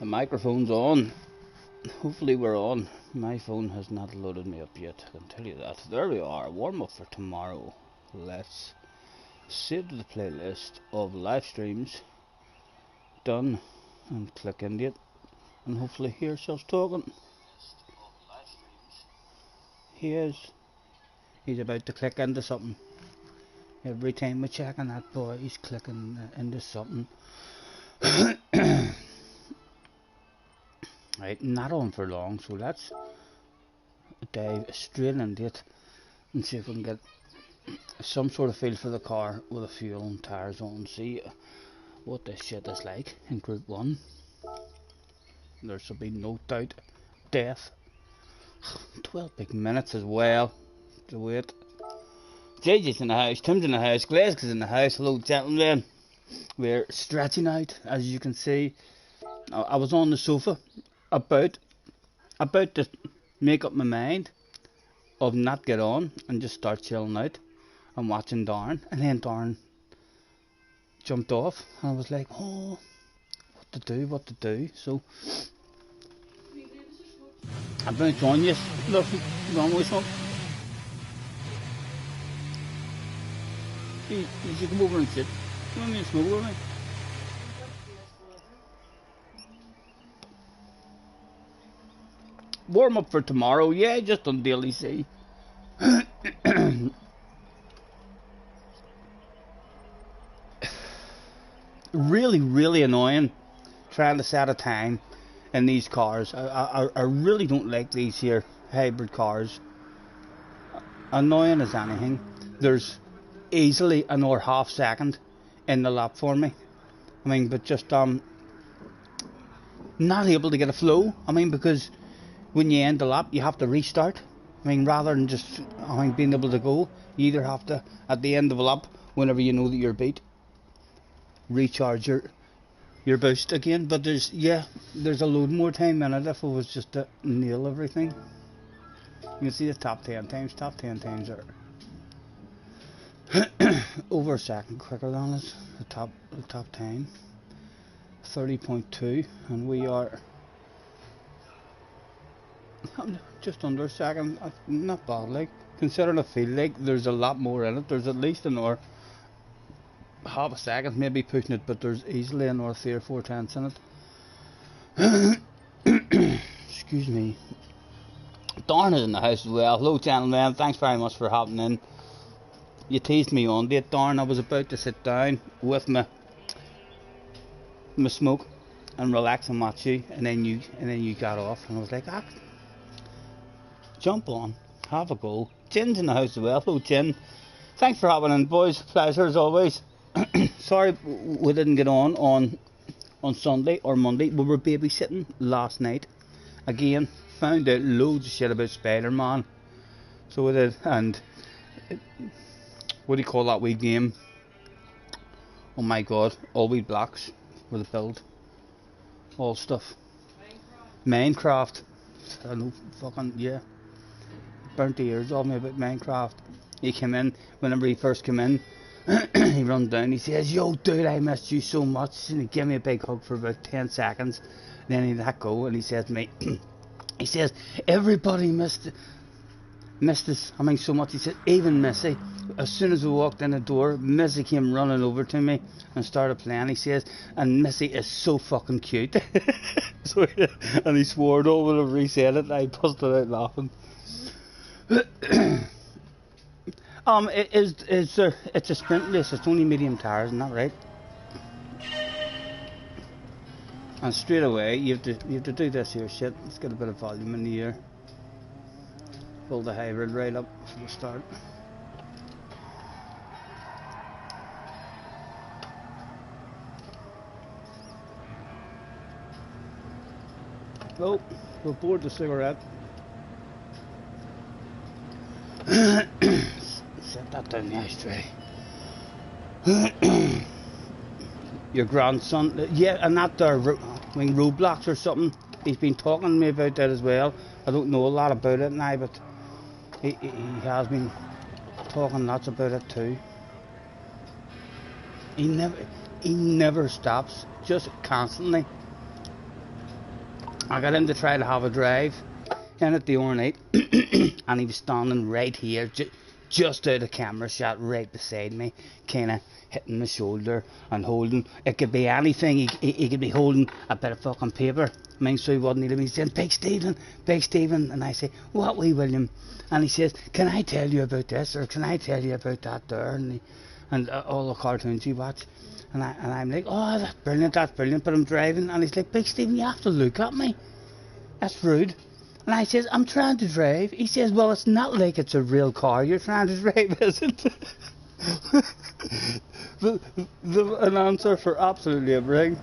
The microphone's on. Hopefully we're on. My phone has not loaded me up yet, I can tell you that. There we are, warm up for tomorrow. Let's save to the playlist of live streams. Done. And click into it. And hopefully hear ourselves talking. He is. He's about to click into something. Every time we check on that boy, he's clicking into something. Right, not on for long, so let's dive straight into it and see if we can get some sort of feel for the car with the fuel and tyres on. See what this shit is like in Group 1. There should be no doubt. Death. 12 big minutes as well to wait. JJ's in the house, Tim's in the house, Glasgow's in the house. Hello gentlemen. We're stretching out, as you can see. I was on the sofa about to make up my mind of not get on and just start chilling out and watching Darren, and then Darren jumped off and I was like, oh, what to do. So I bounced on you. Look, you want more smoke? You should come over and sit. You want me to smoke with me? Warm up for tomorrow, yeah, just on Daily C. Really annoying trying to set a time in these cars. I really don't like these here hybrid cars. Annoying as anything. There's easily another half second in the lap for me. I mean, but just not able to get a flow. I mean, because when you end the lap, you have to restart. I mean, rather than just being able to go, you either have to, at the end of a lap, whenever you know that you're beat, recharge your boost again. But there's a load more time in it if it was just to nail everything. You can see the top 10 times. Top 10 times are over a second quicker than us. The top time, 30.2, and we are just under a second. Not bad, like, considering I feel like there's a lot more in it. There's at least another half a second, maybe pushing it, but there's easily another 3 or 4 tenths in it. Excuse me. Darren is in the house as well. Hello gentlemen, thanks very much for hopping in. You teased me on date, Darren. I was about to sit down with my smoke and relax and watch you, and then you got off, and I was like, jump on, have a go. Jin's in the house as well. Hello Jin, thanks for hopping in, boys. Pleasure as always. Sorry we didn't get on Sunday or Monday. We were babysitting last night. Again, found out loads of shit about Spider-Man. So we did, and what do you call that wee game? Oh my god, all wee blocks with a build. All stuff. Minecraft. I know, fucking, yeah. Burnt the ears off me about Minecraft. He came in, whenever he first came in, he runs down, he says, yo dude, I missed you so much, and he gave me a big hug for about 10 seconds, and then he let go, and he says to me, he says, everybody missed us, I mean so much. He said, even Missy. As soon as we walked in the door, Missy came running over to me and started playing. He says, and Missy is so fucking cute. So, and he swore it all whenever he said it, and I busted out laughing. It's a sprint race. It's only medium tires, isn't that right? And straight away you have to do this here shit. Let's get a bit of volume in the ear. Pull the hybrid right up for the start. Oh, we're bored the cigarette. Set that down the ashtray. Your grandson, yeah, and that there roadblocks or something. He's been talking to me about that as well. I don't know a lot about it now, but he has been talking lots about it too. He never stops, just constantly. I got him to try to have a drive in at the overnight, and he was standing right here, just out of camera shot, right beside me, kind of hitting my shoulder and holding. It could be anything. He could be holding a bit of fucking paper. I mean, so he wasn't even. He's saying, Big Stephen, and I say, what, wee William? And he says, can I tell you about this, or can I tell you about that there? And all the cartoons he watched. And I'm like, oh, that's brilliant, but I'm driving. And he's like, Big Stephen, you have to look at me. That's rude. And I says, I'm trying to drive. He says, well, it's not like it's a real car you're trying to drive, is it? An answer for absolutely everything.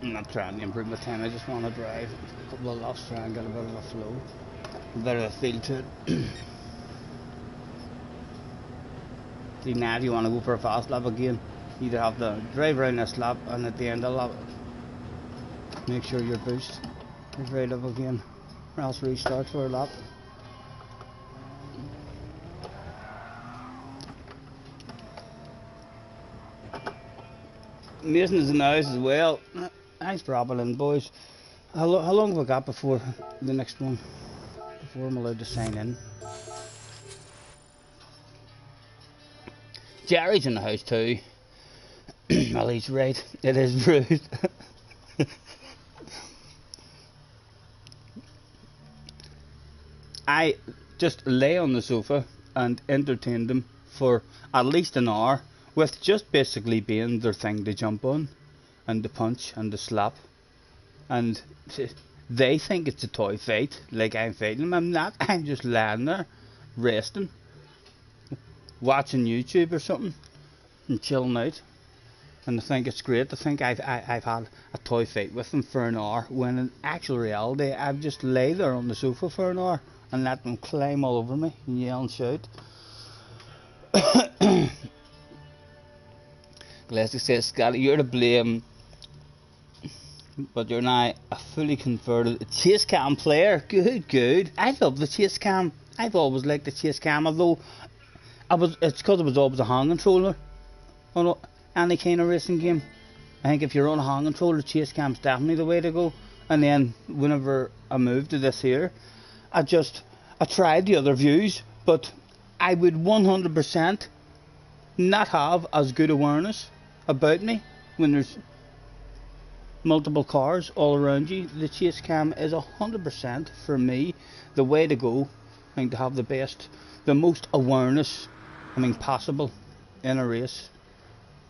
I'm not trying to improve my time, I just want to drive a couple of laps, try and get a bit of a flow, a bit of a feel to it. See, now if you want to go for a fast lap again, you either have to drive around this lap, and at the end of the lap, make sure your boost is right up again, or else restart for a lap. Mason is in the house as well. Thanks for hopping in, boys. How long have we got before the next one? Before I'm allowed to sign in? Jerry's in the house too. Well, he's right. It is rude. I just lay on the sofa and entertained them for at least an hour with just basically being their thing to jump on and to punch and to slap, and they think it's a toy fight, like I'm fighting them. I'm not. I'm just lying there resting, watching YouTube or something and chilling out, and I think it's great. I think I've had a toy fight with them for an hour, when in actual reality I've just lay there on the sofa for an hour and let them climb all over me and yell and shout. Glasgow says, Scotty, you're to blame, but you're now a fully converted chase cam player. Good. I love the chase cam. I've always liked the chase cam, although it's because it was always a hand controller on any kind of racing game. I think if you're on a hand controller, chase cam's definitely the way to go. And then whenever I moved to this here, I tried the other views, but I would 100% not have as good awareness about me when there's multiple cars all around you. The chase cam is 100% for me the way to go. I think to have the most awareness possible in a race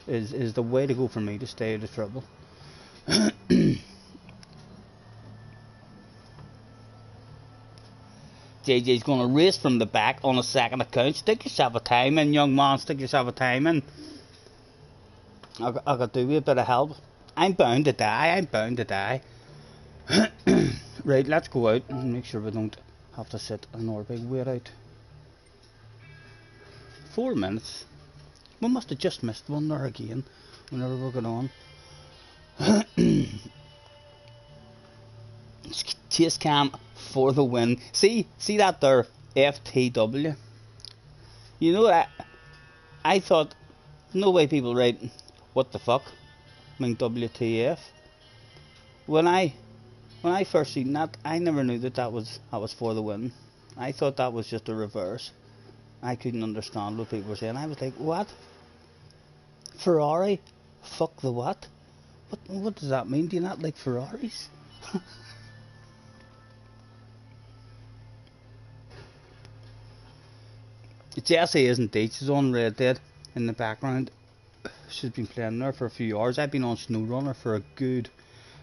is the way to go for me to stay out of trouble. JJ's going to race from the back on a second account. Stick yourself a time in, young man. Stick yourself a time in. I could do with a bit of help. I'm bound to die. Right, let's go out and make sure we don't have to sit another big wait out. 4 minutes. We must have just missed one there again whenever we got on. Chase cam for the win. See that there, FTW. You know that I thought, no way people write what the fuck, WTF. When I first seen that, I never knew that was for the win. I thought that was just a reverse. I couldn't understand what people were saying. I was like, what? Ferrari? Fuck the what? What does that mean? Do you not like Ferraris? Jessie isn't dead. She's on Red Dead in the background. She's been playing there for a few hours. I've been on SnowRunner for a good...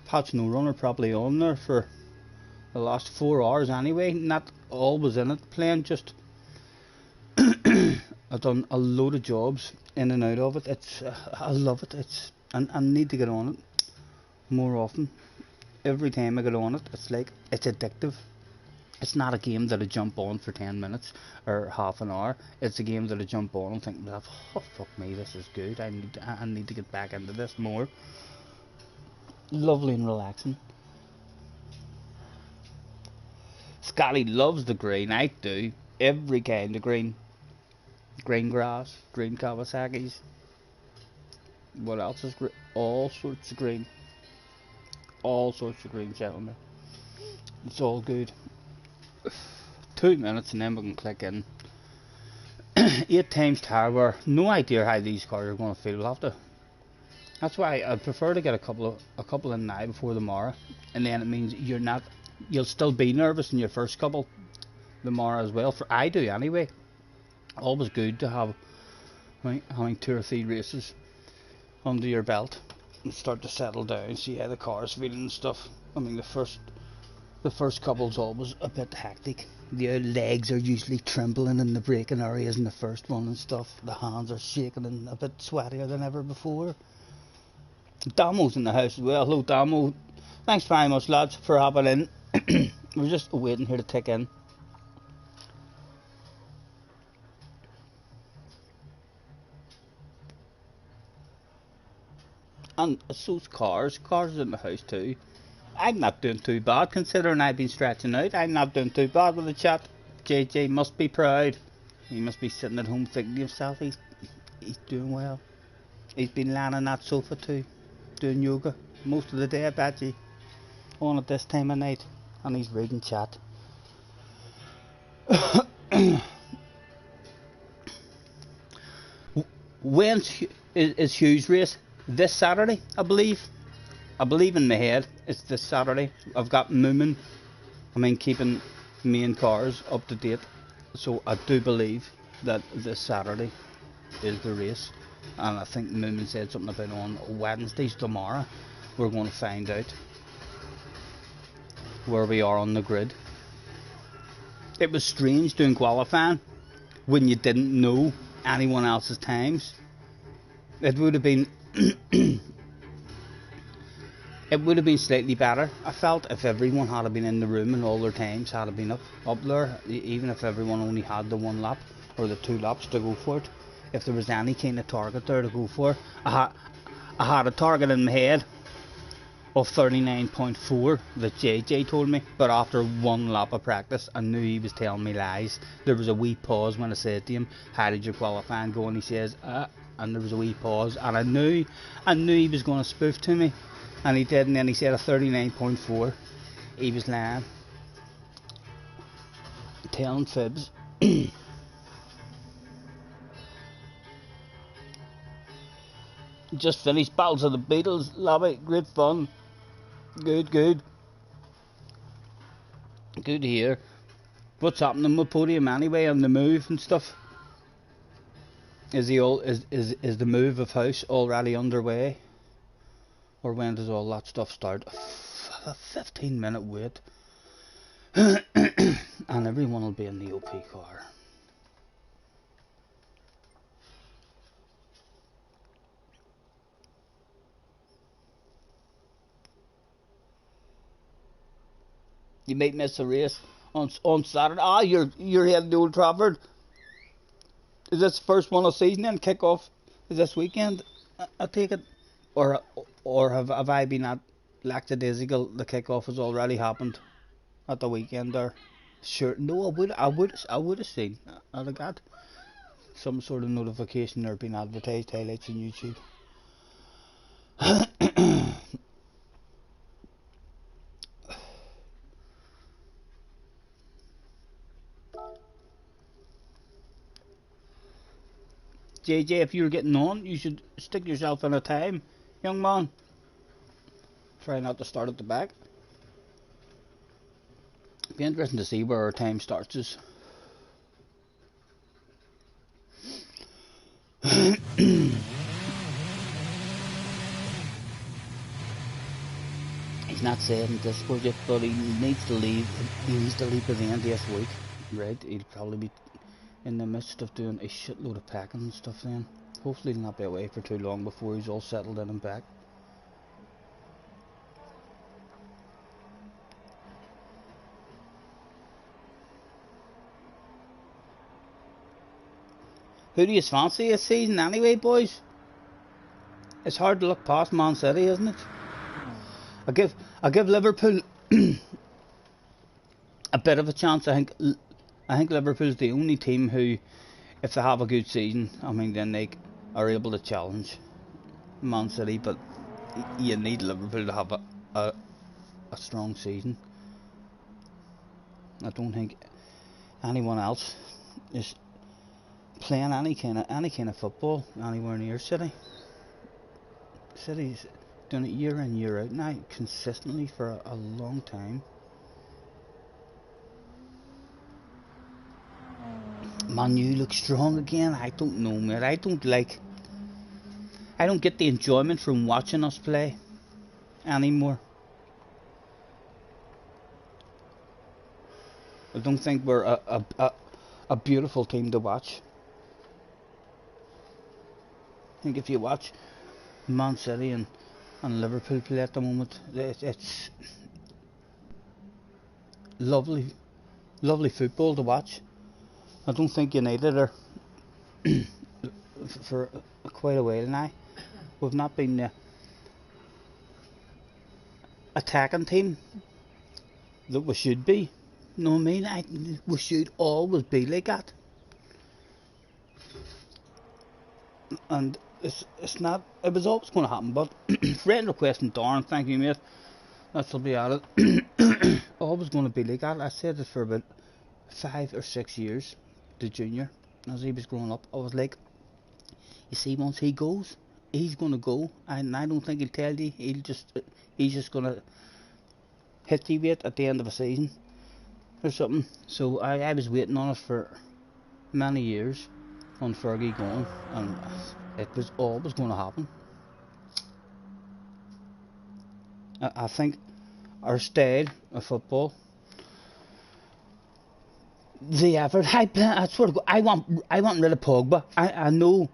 I've had SnowRunner probably on there for the last 4 hours anyway. Not always in it playing, just... I've done a load of jobs in and out of it. It's I love it. I need to get on it more often. Every time I get on it, it's like it's addictive. It's not a game that I jump on for 10 minutes or half an hour. It's a game that I jump on and think, oh fuck me, this is good. I need to get back into this more. Lovely and relaxing. Scotty loves the green. I do. Every kind of green. Green grass, green Kawasaki's. What else is green? All sorts of green. All sorts of green, gentlemen. It's all good. 2 minutes and then we can click in. 8 times tower. No idea how these cars are going to feel. We'll have to. That's why I prefer to get a couple in now before tomorrow, and then it means you'll still be nervous in your first couple tomorrow as well. For I do anyway. Always good to have having 2 or 3 races under your belt and start to settle down, see how the car's feeling and stuff. I mean, the first couple's always a bit hectic. The legs are usually trembling in the braking areas in the first one and stuff. The hands are shaking and a bit sweatier than ever before. Damo's in the house as well. Hello, Damo. Thanks very much, lads, for hopping in. We're just waiting here to tick in. And so's cars in the house too. I'm not doing too bad considering I've been stretching out. I'm not doing too bad with the chat. JJ must be proud. He must be sitting at home thinking to himself he's doing well. He's been lying on that sofa too, doing yoga most of the day, I bet you. On at this time of night, and he's reading chat. When is Hugh's race? This Saturday, I believe. I believe in my head it's this Saturday. I've got Moomin. Keeping main cars up to date. So I do believe that this Saturday is the race. And I think Moomin said something about on Wednesdays tomorrow. We're going to find out where we are on the grid. It was strange doing qualifying when you didn't know anyone else's times. It would have been it would have been slightly better, I felt, if everyone had been in the room and all their times had been up there, even if everyone only had the 1 lap or the 2 laps to go for it. If there was any kind of target there to go for, I had a target in my head of 39.4 that JJ told me, but after 1 lap of practice I knew he was telling me lies. There was a wee pause when I said to him, how did your qualifying go? And he says, and there was a wee pause, and I knew he was going to spoof to me, and he did. And then he said a 39.4. He was lying, telling fibs. Just finished Battles of the Beatles lobby. Great fun. Good to hear. What's happening with Podium anyway, on the move and stuff? Is the move of house already underway, or when does all that stuff start? A 15-minute wait, and everyone will be in the OP car. You might miss a race on Saturday. You're heading to Old Trafford. Is this the first one of the season then? Kick off is this weekend, I take it, or have I been at lackadaisical? The kick off has already happened at the weekend, or sure? No, I would have seen. I'd have got some sort of notification or been advertised highlights on YouTube. JJ, if you're getting on, you should stick yourself in a time, young man. Try not to start at the back. Be interesting to see where our time starts us. not saying this project, but he needs to leave. He needs to leave by the end of this week, right? He'll probably be in the midst of doing a shitload of packing and stuff then. Hopefully he'll not be away for too long before he's all settled in and back. Who do you fancy this season anyway, boys? It's hard to look past Man City, isn't it? I give Liverpool a bit of a chance. I think Liverpool's the only team who, if they have a good season, I mean, then they are able to challenge Man City. But you need Liverpool to have a strong season. I don't think anyone else is playing any kind of football anywhere near City. City's done it year in year out now, consistently for a long time. Man U looks strong again. I don't know, mate. I don't get the enjoyment from watching us play anymore. I don't think we're a beautiful team to watch. I think if you watch Man City and Liverpool play at the moment, it's lovely football to watch. I don't think United are for quite a while now. We've not been the attacking team that we should be. You know what I mean? We should always be like that. And it's not. It was always going to happen. But friend requesting Darren, thank you, mate. That'll be at it. Always going to be like that. I said it for about 5 or 6 years. The junior, as he was growing up, I was like, you see, once he goes, he's going to go, and I don't think he'll tell you. He's just going to hit you with at the end of a season or something. So I was waiting on it for many years, on Fergie going, and it was always going to happen. I think our style of football, the effort, I swear to God, I want rid of Pogba. I know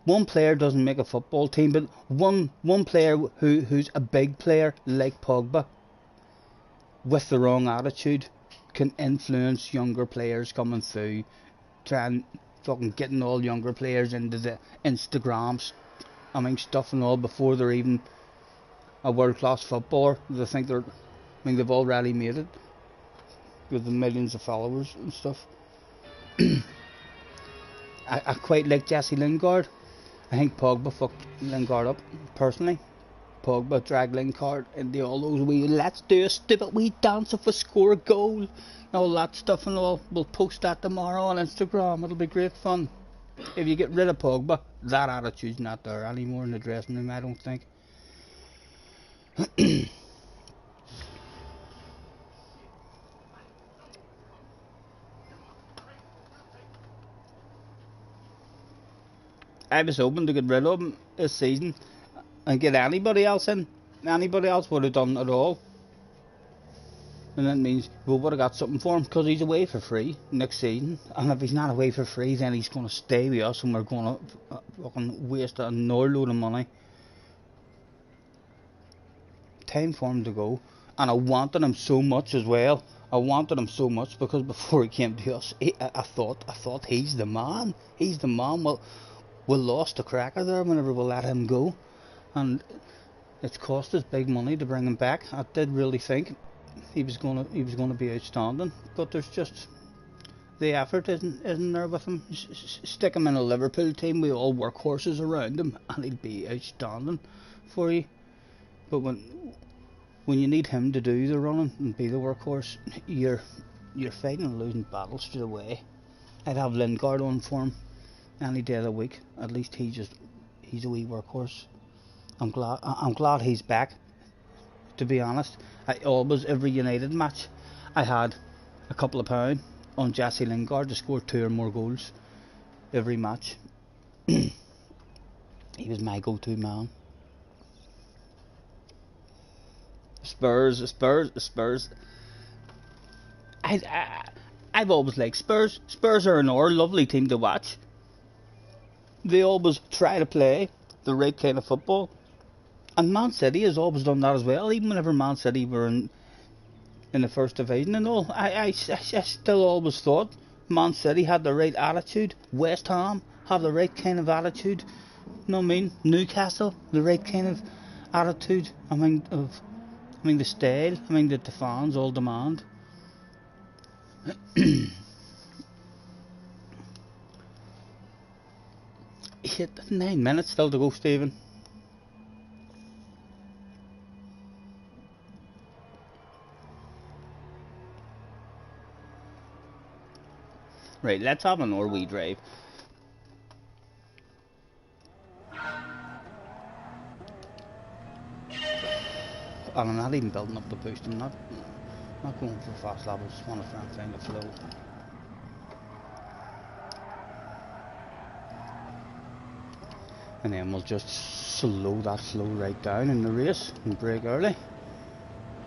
one player doesn't make a football team, but one player who's a big player like Pogba, with the wrong attitude, can influence younger players coming through, trying fucking getting all younger players into the Instagrams, I mean stuff and all before they're even a world-class footballer. They think they've already made it with the millions of followers and stuff. I quite like Jesse Lingard. I think Pogba fucked Lingard up, personally. Pogba dragged Lingard into all those let's do a stupid wee dance if we score a goal, all that stuff and all. We'll post that tomorrow on Instagram. It'll be great fun. If you get rid of Pogba, that attitude's not there anymore in the dressing room, I don't think. I was hoping to get rid of him this season and get anybody else in. Anybody else would have done it all. And that means we would have got something for him, because he's away for free next season. And if he's not away for free, then he's going to stay with us and we're going to fucking waste another load of money. Time for him to go. And I wanted him so much as well. I wanted him so much because before he came to us, I thought he's the man. He's the man. Well, we lost a cracker there whenever we let him go, and it's cost us big money to bring him back. I did really think he was gonna be outstanding, but there's just the effort isn't there with him. Stick him in a Liverpool team with all workhorses around him, and he'll be outstanding for you. But when you need him to do the running and be the workhorse, you're fighting a losing battle straight away. I'd have Lingard on for him any day of the week. At least he's a wee workhorse. I'm glad he's back, to be honest. Every United match I had a couple of pound on Jesse Lingard to score 2 or more goals every match. He was my go-to man. Spurs. I've always liked Spurs. Spurs are another lovely team to watch. They always try to play the right kind of football. And Man City has always done that as well. Even whenever Man City were in the first division and all, I still always thought Man City had the right attitude. West Ham have the right kind of attitude. You know what I mean? Newcastle, the right kind of attitude. I mean the style. I mean that the fans all demand. Hit 9 minutes still to go, Stephen. Right, let's have an wee drive. And I'm not even building up the boost. I'm not going for fast lap. I just want to try and find the flow. And then we'll just slow that flow right down in the race and brake early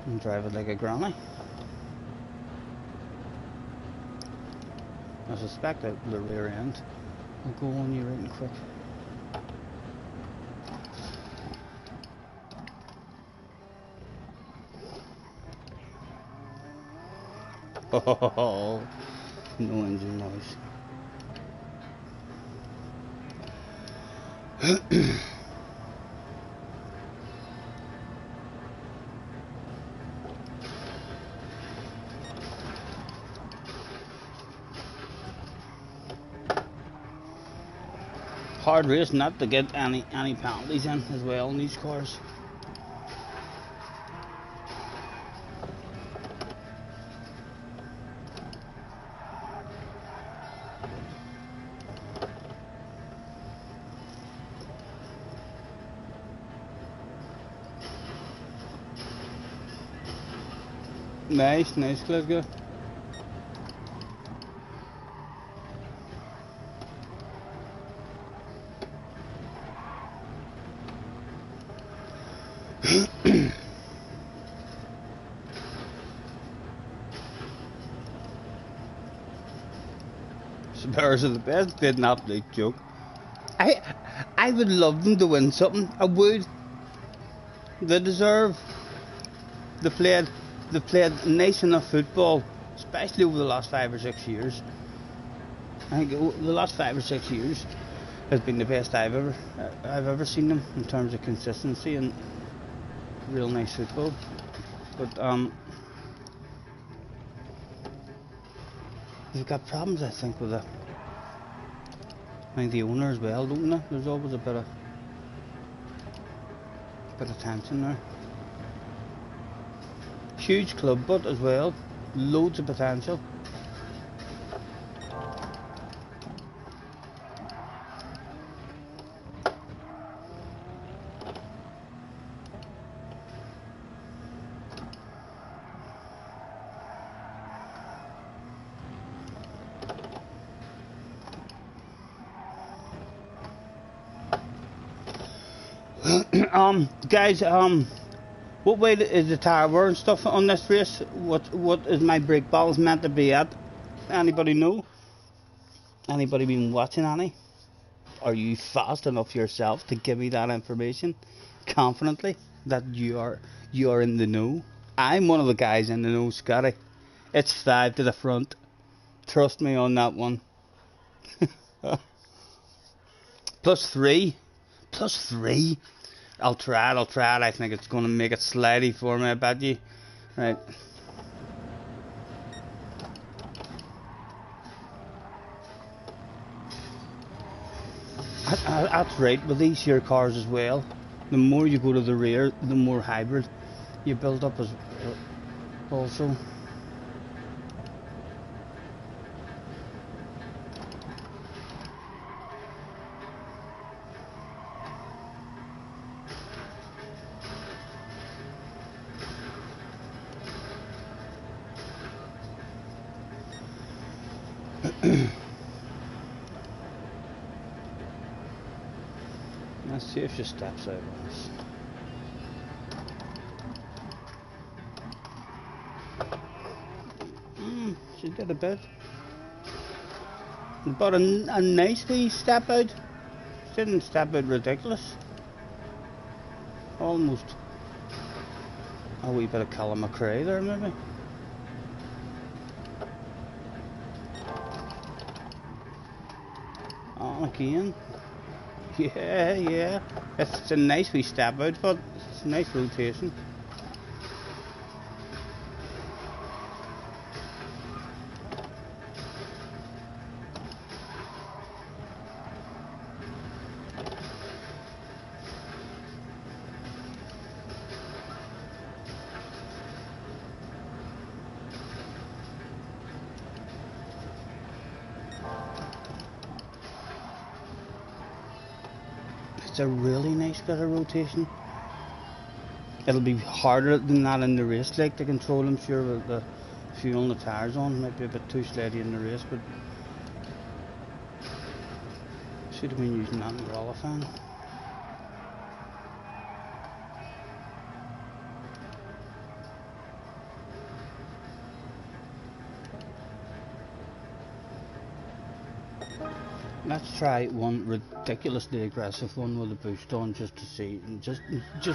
and drive it like a granny. I suspect that the rear end will go on you right and quick. Oh, no engine noise. Hard race not to get any penalties in as well in these cars. Nice, let's go. Spurs are the best. Did an absolute joke. I would love them to win something. I would. They deserve. They've played nice enough football, especially over the last 5 or 6 years. I think the last 5 or 6 years has been the best I've ever seen them in terms of consistency and real nice football. But they've got problems, I think, with the owner as well, don't they? There's always a bit of tension there. Huge club, but as well, loads of potential. Guys, what way is the tower and stuff on this race? What is my brake balls meant to be at? Anybody know? Anybody been watching any? Are you fast enough yourself to give me that information confidently that you are in the know? I'm one of the guys in the know, Scotty. It's 5 to the front. Trust me on that one. +3. +3. I'll try it. I think it's going to make it slidey for me, I bet you. Right. That's right, with these here cars as well. The more you go to the rear, the more hybrid you build up as also. Let's see if she steps out on us. She did a bit. But a nice wee step out. She didn't step out ridiculous. Almost a wee bit of Callum McRae there, maybe. On again. Yeah. It's a nice wee step out, but it's a nice rotation. It's a really nice bit of rotation. It'll be harder than that in the race, like to control, I'm sure, with the fuel and the tyres on. Might be a bit too steady in the race, but should have been using that umbrella fan. Let's try one ridiculously aggressive one with a boost on, just to see, and just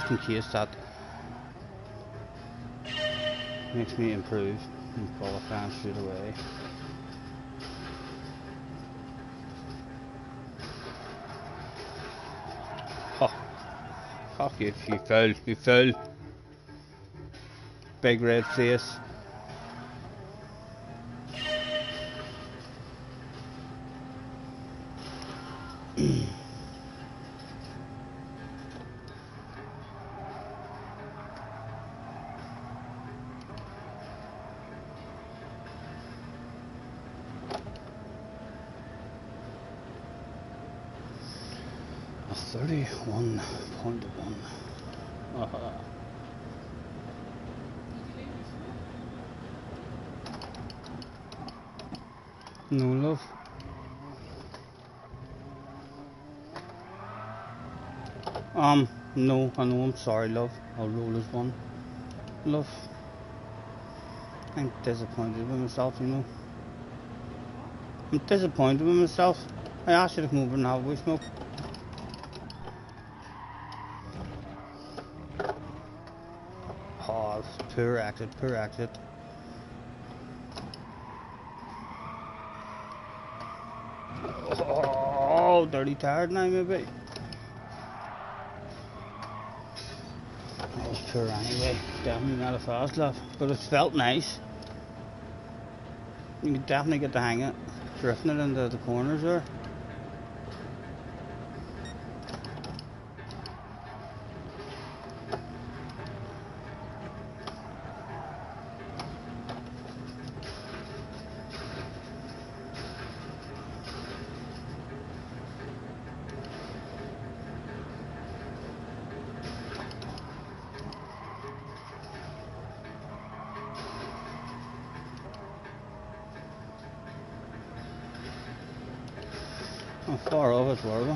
in case that makes me improve and qualify straight away. Oh, you fool. Big red face. A 31.1. No, love. No, I know, I'm sorry, love. I'll roll as one. Love. I'm disappointed with myself, you know. I'm disappointed with myself. I asked you to come over and have a wee smoke. Oh, poor exit. Oh, dirty tired now, maybe. That was poor anyway. Definitely not a fast lap, but it felt nice. You can definitely get the hang of it, drifting it into the corners there. Not far off it, were we?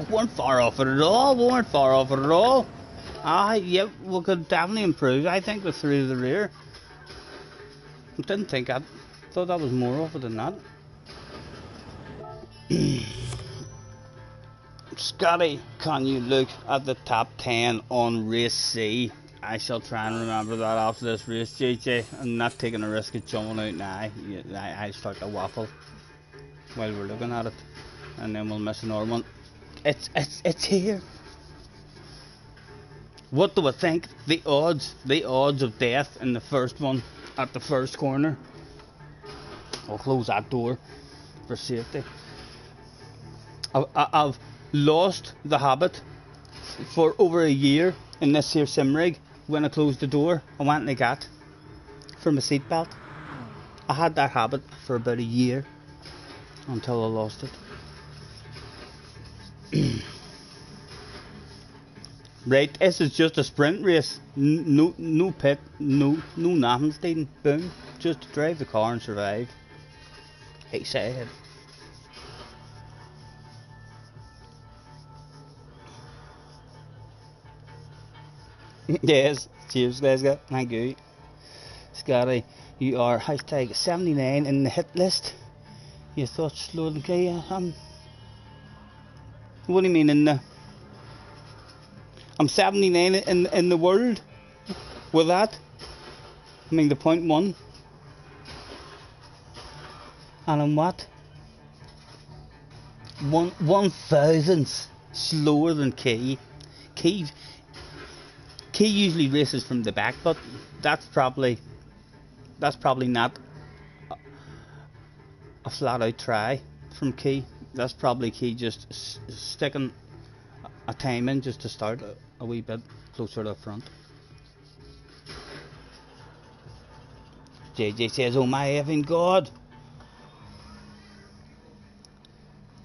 We weren't far off it at all. Yep, we could definitely improve. I think with 3 to the rear. I didn't think I thought that was more off it than that. Scotty, can you look at the top 10 on race C? I shall try and remember that after this race, JJ. I'm not taking a risk of jumping out now. I start to waffle while we're looking at it, and then we'll miss another one. It's here. What do I think? The odds of death in the first one at the first corner. I'll close that door for safety. I've lost the habit for over a year in this here sim rig. When I closed the door, I went like that for my seatbelt. I had that habit for about a year until I lost it. Right, this is just a sprint race. No pit, no nothing, Stephen. Boom, just to drive the car and survive. Hey, say it. Yes, cheers, guys. Thank you. Scotty, you are hashtag 79 in the hit list. You thought slower than Kay? What do you mean in the... I'm 79 in the world with that. I mean the .1. And I'm what? 1/1000th slower than Kay. Kay usually races from the back, but that's probably not a flat out try from Kay. That's probably Kay just sticking a time in just to start a wee bit closer to the front. JJ says, oh my effing god.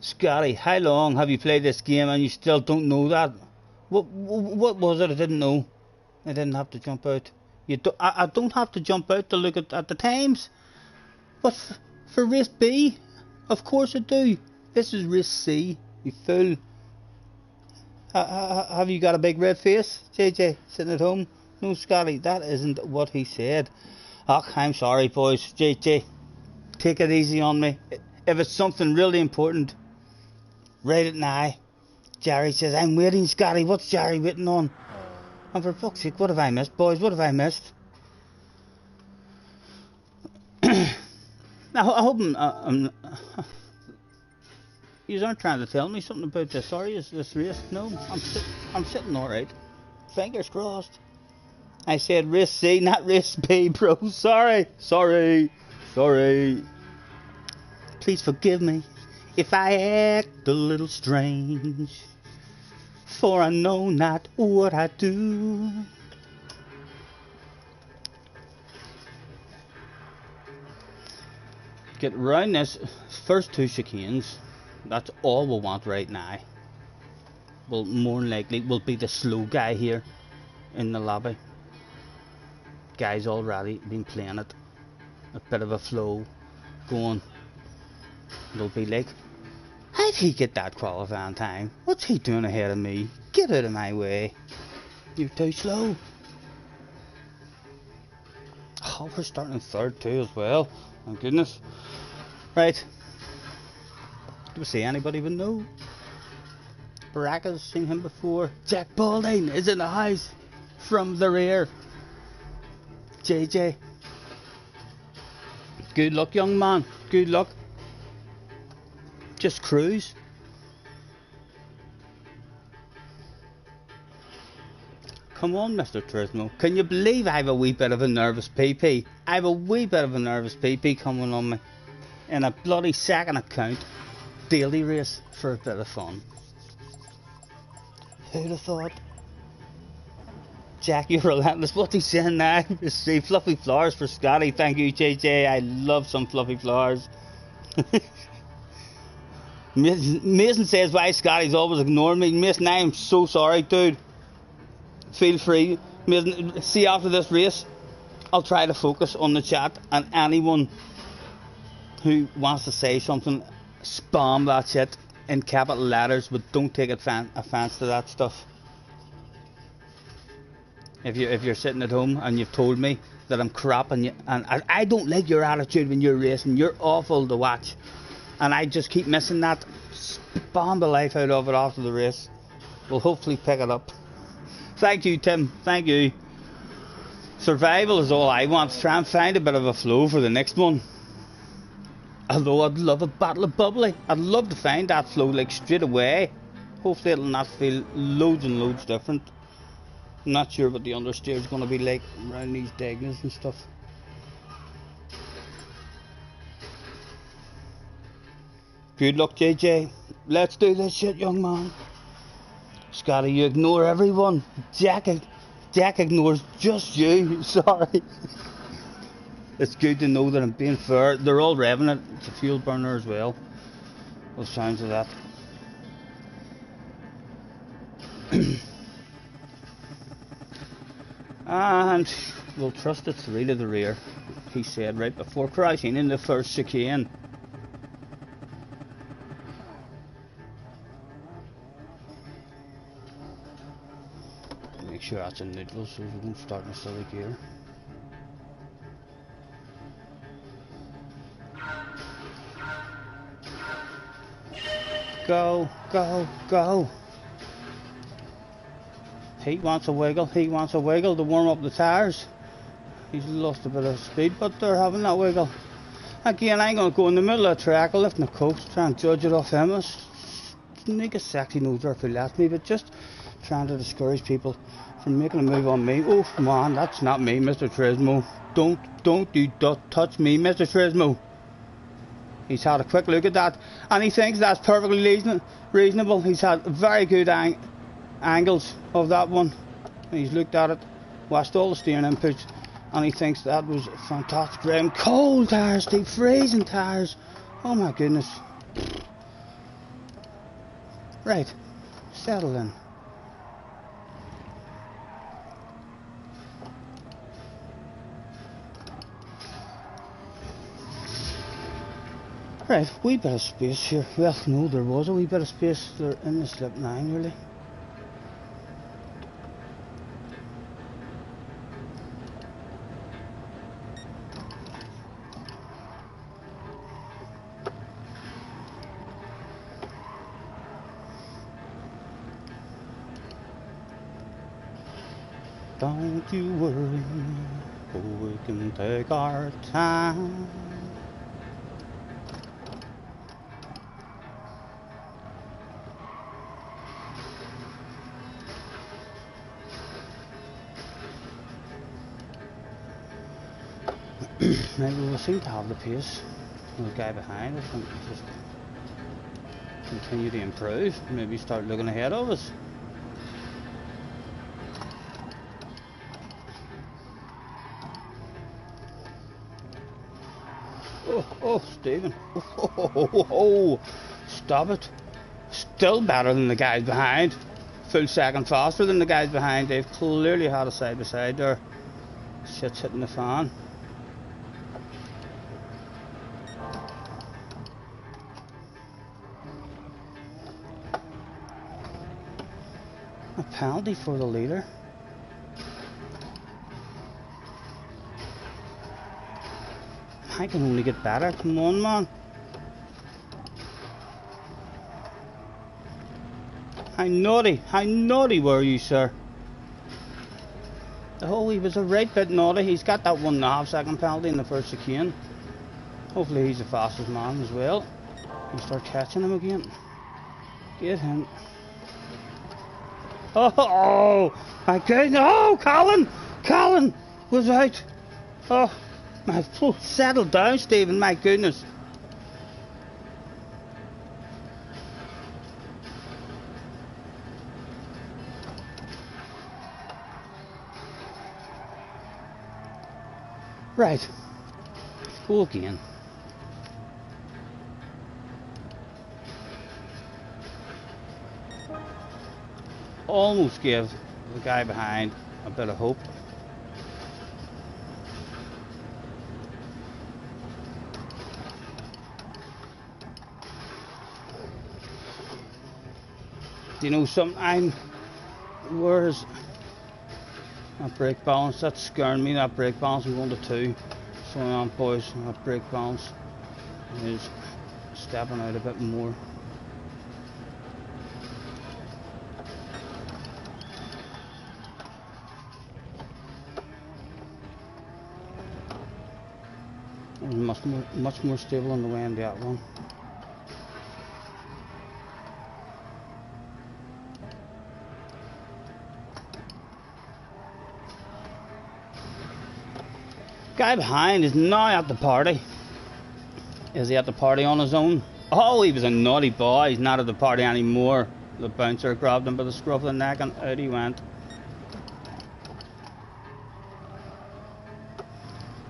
Scotty, how long have you played this game and you still don't know that? What was it I didn't know? I didn't have to jump out. I don't have to jump out to look at the times. But for race B, of course I do. This is race C, you fool. Have you got a big red face, JJ, sitting at home? No, Scotty, that isn't what he said. Oh, I'm sorry, boys. JJ, take it easy on me. If it's something really important, write it now. Jerry says, I'm waiting, Scotty. What's Jerry waiting on? And for fuck's sake, what have I missed, boys? What have I missed? Now, I hope you aren't trying to tell me something about this, are you? Is this race? No, I'm sitting all right. Fingers crossed. I said race C, not race B, bro. Sorry. Please forgive me if I act a little strange, for I know not what I do. Get round this first two chicanes. That's all we want right now. Well, more than likely will be the slow guy here in the lobby. Guy's already been playing it. A bit of a flow going. They'll be like, how'd he get that qualifying time? What's he doing ahead of me? Get out of my way. You're too slow. Oh, we're starting third too as well. My goodness. Right. Do we see anybody we know? Baraka's seen him before. Jack Balding is in the house from the rear. JJ. Good luck, young man. Good luck. Just cruise. Come on, Mr. Turismo. Can you believe I have a wee bit of a nervous PP? I have a wee bit of a nervous PP coming on me. In a bloody second account. Daily race for a bit of fun. Who'd have thought? Jack, you're relentless. What's he saying now? See, fluffy flowers for Scotty. Thank you, JJ. I love some fluffy flowers. Mason says, why Scotty's always ignoring me. Mason, I am so sorry, dude. Feel free. Mason, see, after this race, I'll try to focus on the chat, and anyone who wants to say something, spam that shit in capital letters, but don't take offense to that stuff. If you're sitting at home and you've told me that I'm crap and I don't like your attitude when you're racing, you're awful to watch, and I just keep missing that, spam the life out of it after the race. We'll hopefully pick it up. Thank you, Tim. Thank you. Survival is all I want. Try and find a bit of a flow for the next one. Although I'd love a battle of bubbly. I'd love to find that flow like straight away. Hopefully it'll not feel loads and loads different. I'm not sure what the understeer is going to be like around these diagonals and stuff. Good luck, JJ. Let's do this shit, young man. Scotty, you ignore everyone. Jack ignores just you. Sorry. It's good to know that I'm being fair. They're all revving it. It's a fuel burner as well. What sounds of that? And we'll trust it's three to the rear, he said right before crashing in the first chicane. Make sure that's in neutral so we don't start in a silly gear. Go, go, go. He wants a wiggle, he wants a wiggle to warm up the tyres. He's lost a bit of speed, but they're having that wiggle. Again, I'm going to go in the middle of the track, I'll lift my coat, try and judge it off him. Sneak a sexy noser if he left me, but just trying to discourage people from making a move on me. Oh man, that's not me, Mr. Turismo. Don't you touch me, Mr. Turismo. He's had a quick look at that, and he thinks that's perfectly reasonable. He's had very good angles of that one. He's looked at it, watched all the steering inputs, and he thinks that was fantastic for him. Cold tyres, Steve, freezing tyres. Oh my goodness. Right, settle in. Right, wee bit of space here. Well, no, there was a wee bit of space there in the slip 9, really. Don't you worry, we can take our time. Maybe we'll seem to have the pace. The guy behind us can just continue to improve. Maybe start looking ahead of us. Oh, Stephen. Oh, stop it. Still better than the guys behind. Full second faster than the guys behind. They've clearly had a side by side there. Shit's hitting the fan. A penalty for the leader. I can only get better. Come on, man. How naughty were you, sir? Oh, he was a right bit naughty. He's got that 1.5 second penalty in the first chicane. Hopefully he's the fastest man as well. You start catching him again. Get him. Oh, my goodness. Oh, Colin was out. Oh, my, settle down, Stephen, my goodness. Right, go again. Almost gave the guy behind a bit of hope. You know something, where's that brake balance? That's scaring me, that brake balance. I'm going to 2. So on, boys, that brake balance is stepping out a bit more. Much more stable on the way in that one. Guy behind is now at the party. Is he at the party on his own? Oh, he was a naughty boy. He's not at the party anymore. The bouncer grabbed him by the scruff of the neck and out he went.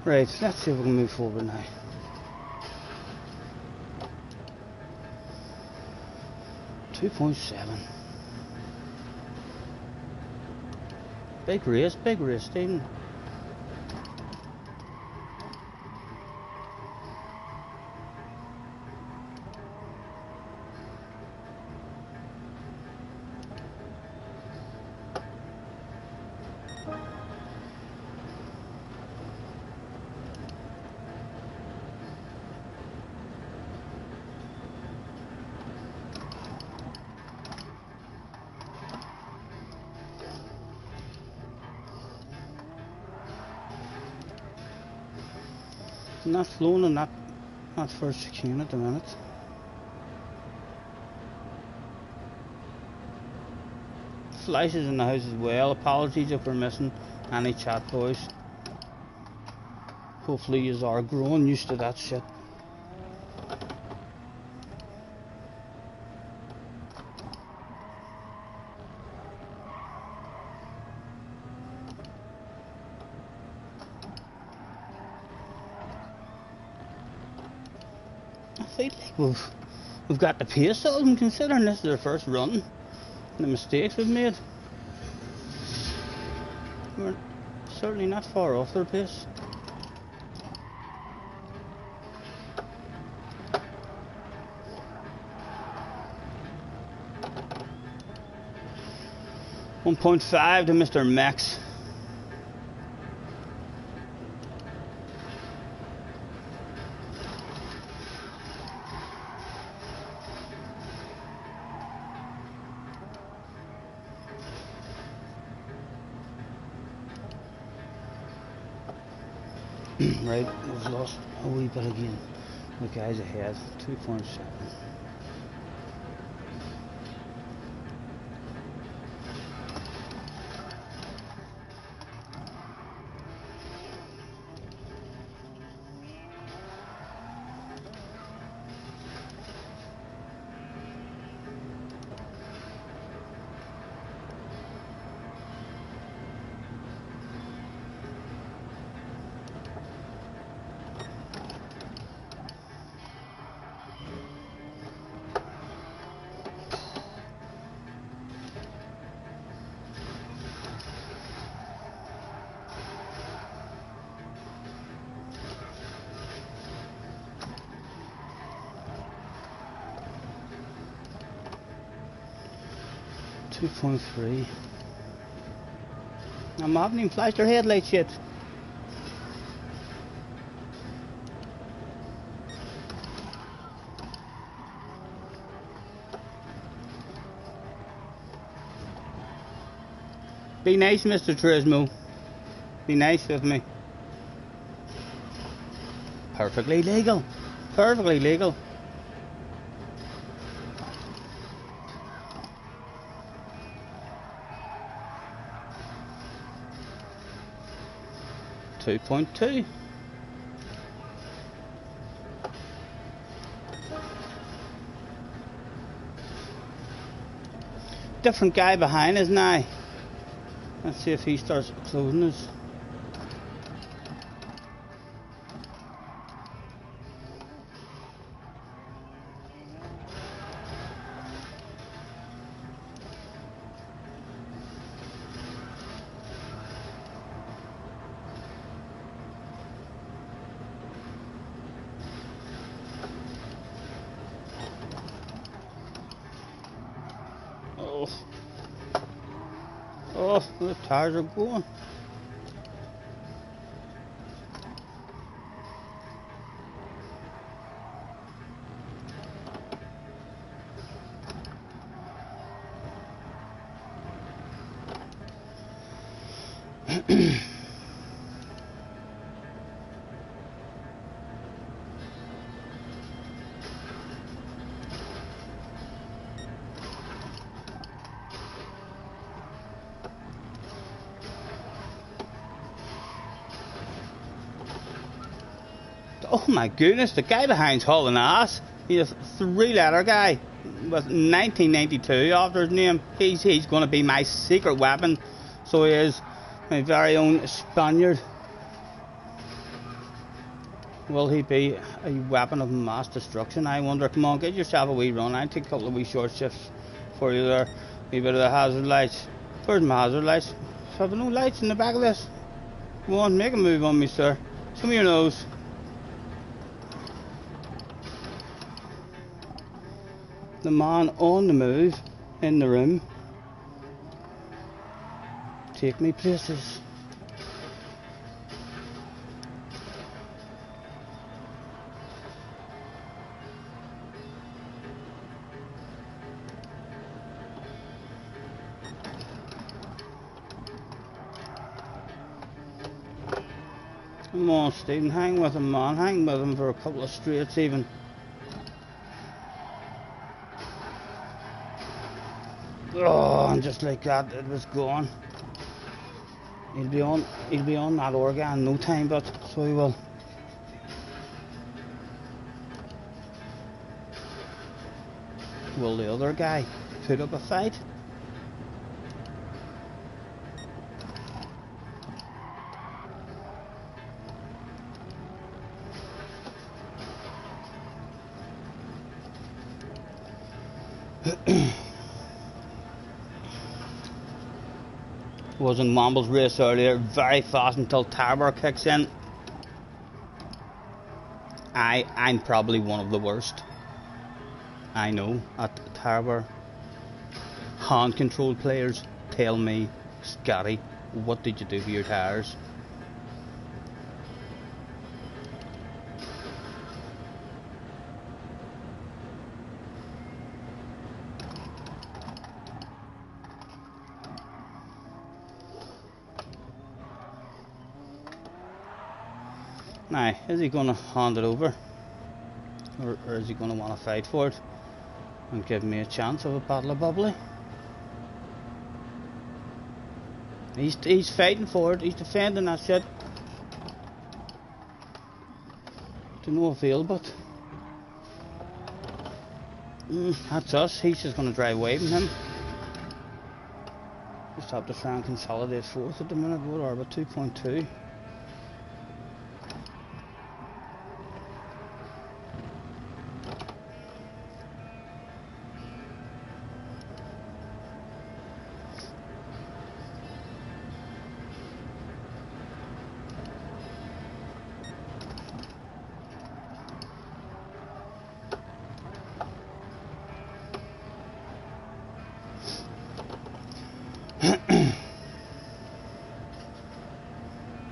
Right, let's see if we can move forward now. .7. Big race, Stephen. Not flowing and not first section at the minute. Flies is in the house as well. Apologies if we're missing any chat, boys. Hopefully you are growing used to that shit. I feel like we've got the pace of them, considering this is their first run and the mistakes we've made. We're certainly not far off their pace. .5 to Mr. Max. Right, we've lost a wee bit again. The guys ahead, 2.7. .3. I haven't even flashed their headlights yet. Be nice, Mr. Turismo. Be nice with me. Perfectly legal. Perfectly legal. .2. Different guy behind us now. Let's see if he starts closing us. Oh, the tires are going. Oh my goodness, the guy behind's hauling ass. He's a 3-letter guy with 1992 after his name. He's going to be my secret weapon. So he is, my very own Spaniard. Will he be a weapon of mass destruction? I wonder. Come on, get yourself a wee run. I'll take a couple of wee short shifts for you there. A wee bit of the hazard lights. Where's my hazard lights? Have no lights in the back of this? Come on, make a move on me, sir. Show me your nose. The man on the move in the room. Take me places. Come on, Stephen, hang with him, man. Hang with him for a couple of straights, even. Oh, and just like that, it was gone. He'll be on that organ in no time, but so he will. Will the other guy put up a fight? Was in Wamble's race earlier, very fast until Tarbar kicks in. I'm probably one of the worst. I know at Tarbar. Hand control players tell me, Scotty, what did you do to your tyres? Now, is he going to hand it over? Or is he going to want to fight for it? And give me a chance of a battle of bubbly? He's fighting for it, he's defending that shit. To no avail, but... that's us, he's just going to drive away from him. Just have to try and consolidate fourth at the minute. What are we, 2.2?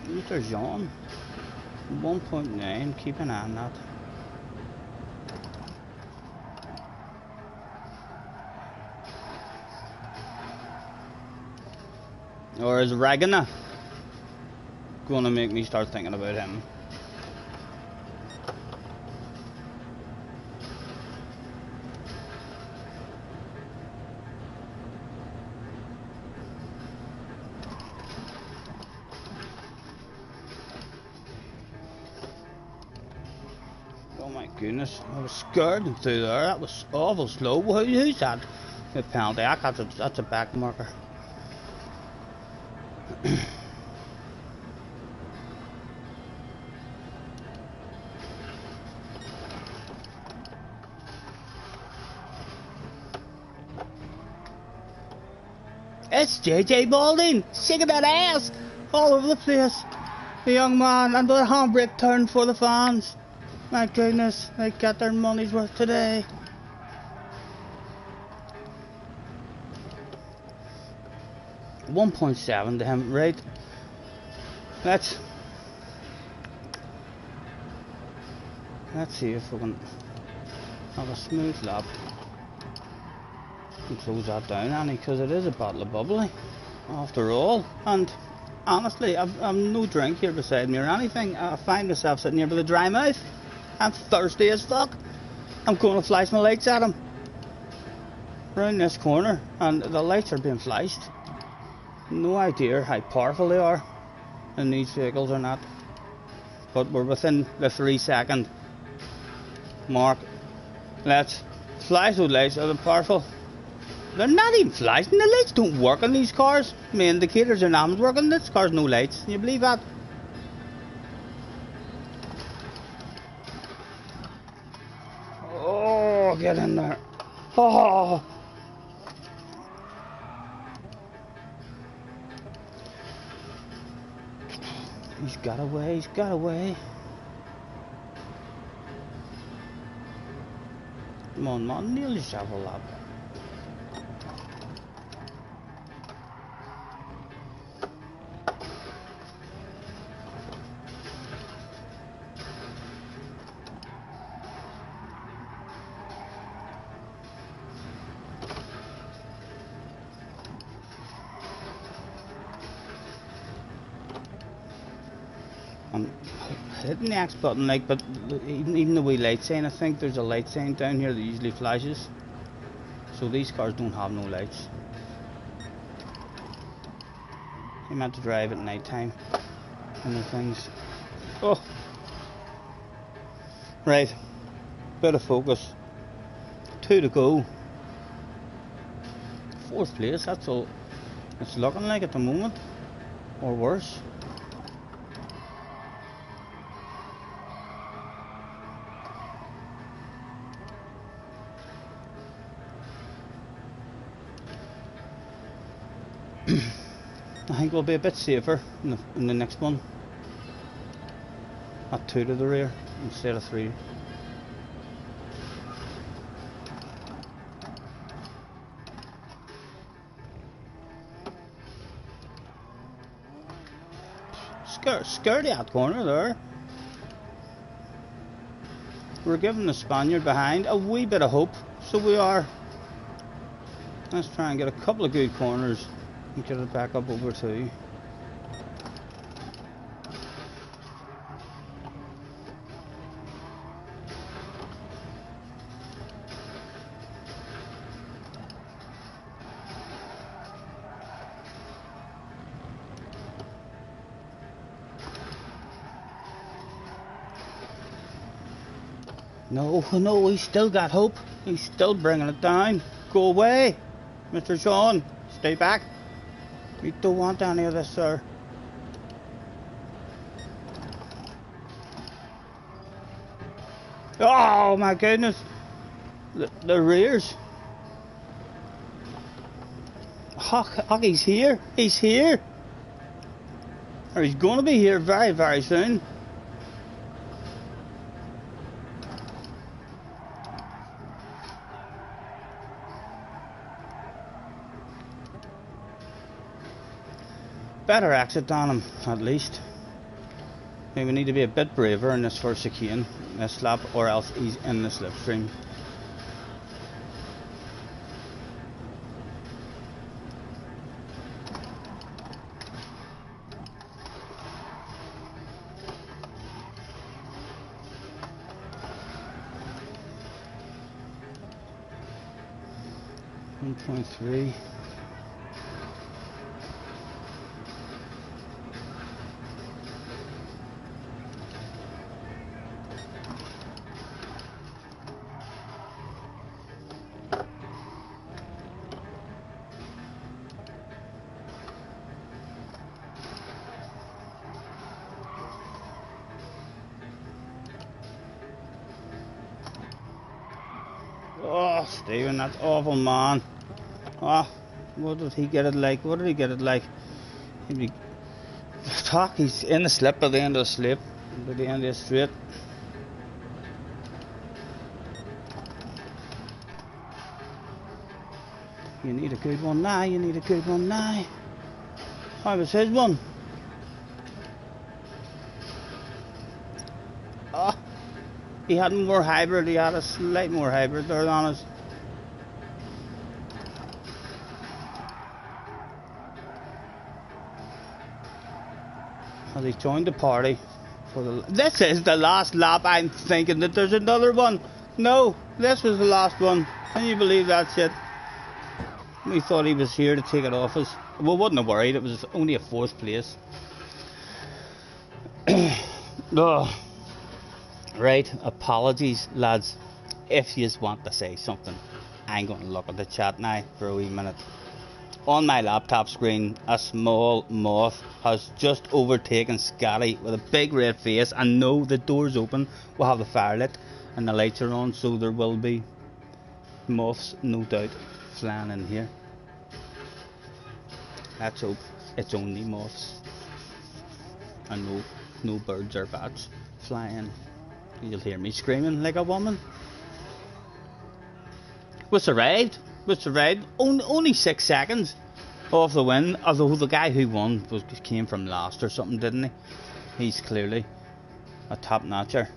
Mr. Jean, 1.9, keep an eye on that. Or is Ragana gonna make me start thinking about him? Oh my goodness, I was scared through there. That was awful slow. Who's that? A penalty. That's a back marker. It's JJ Balding, shaking that ass all over the place. The young man and the handbrake turn for the fans. My goodness, they got their money's worth today. $1.7 to him, right? Let's see if we can have a smooth lap and close that down, Annie, because it is a battle of bubbly after all. And honestly, I've no drink here beside me or anything. I find myself sitting here with a dry mouth. I'm thirsty as fuck. I'm going to flash my lights at him round this corner, and the lights are being flashed. No idea how powerful they are in these vehicles or not, but we're within the 3-second mark. Let's flash those lights. Are they powerful? They're not even flashing. The lights don't work on these cars. My indicators are not working. This car's no lights. Can you believe that? Oh, get in there. Oh. He's got away, he's got away. Come on, man, nail yourself a lap. I'm hitting the X button, like, but even the wee light sign, I think there's a light sign down here that usually flashes. So these cars don't have no lights. You're meant to drive at night time and the things. Oh! Right. Bit of focus. 2 to go. 4th place, that's all it's looking like at the moment. Or worse. I think we'll be a bit safer in the next one. At 2 to the rear instead of 3. Scaredy out corner there. We're giving the Spaniard behind a wee bit of hope, so we are. Let's try and get a couple of good corners and get it back up over 2. No, he's still got hope. He's still bringing it down. Go away, Mr. Sean. Stay back. We don't want any of this, sir. Oh my goodness. The rears. Huck, he's here. He's here. Or he's going to be here very, very soon. Better exit on him, at least. Maybe we need to be a bit braver in this first chicane, this lap, or else he's in the slipstream. .3. Oh, Stephen, that's awful, man. Oh, what did he get it like? What did he get it like? He's in the slip by the end of the slip, by the end of the straight. You need a good one now, you need a good one now. How was his one? Oh, he had more hybrid, he had a slight more hybrid there on us. Has he joined the party? This is the last lap. I'm thinking that there's another one. No, this was the last one. Can you believe that shit? We thought he was here to take it off us. We wouldn't have worried, it was only a 4th place. Oh. Right, apologies lads. If you want to say something, I'm going to look at the chat now for a wee minute. On my laptop screen, a small moth has just overtaken Scotty with a big red face, and no, the door's open, we'll have the fire lit and the lights are on, so there will be moths, no doubt, flying in here. Let's hope it's only moths and no birds or bats flying. You'll hear me screaming like a woman. We survived. Only 6 seconds off the win. Although the guy who won came from last or something, didn't he? He's clearly a top notcher.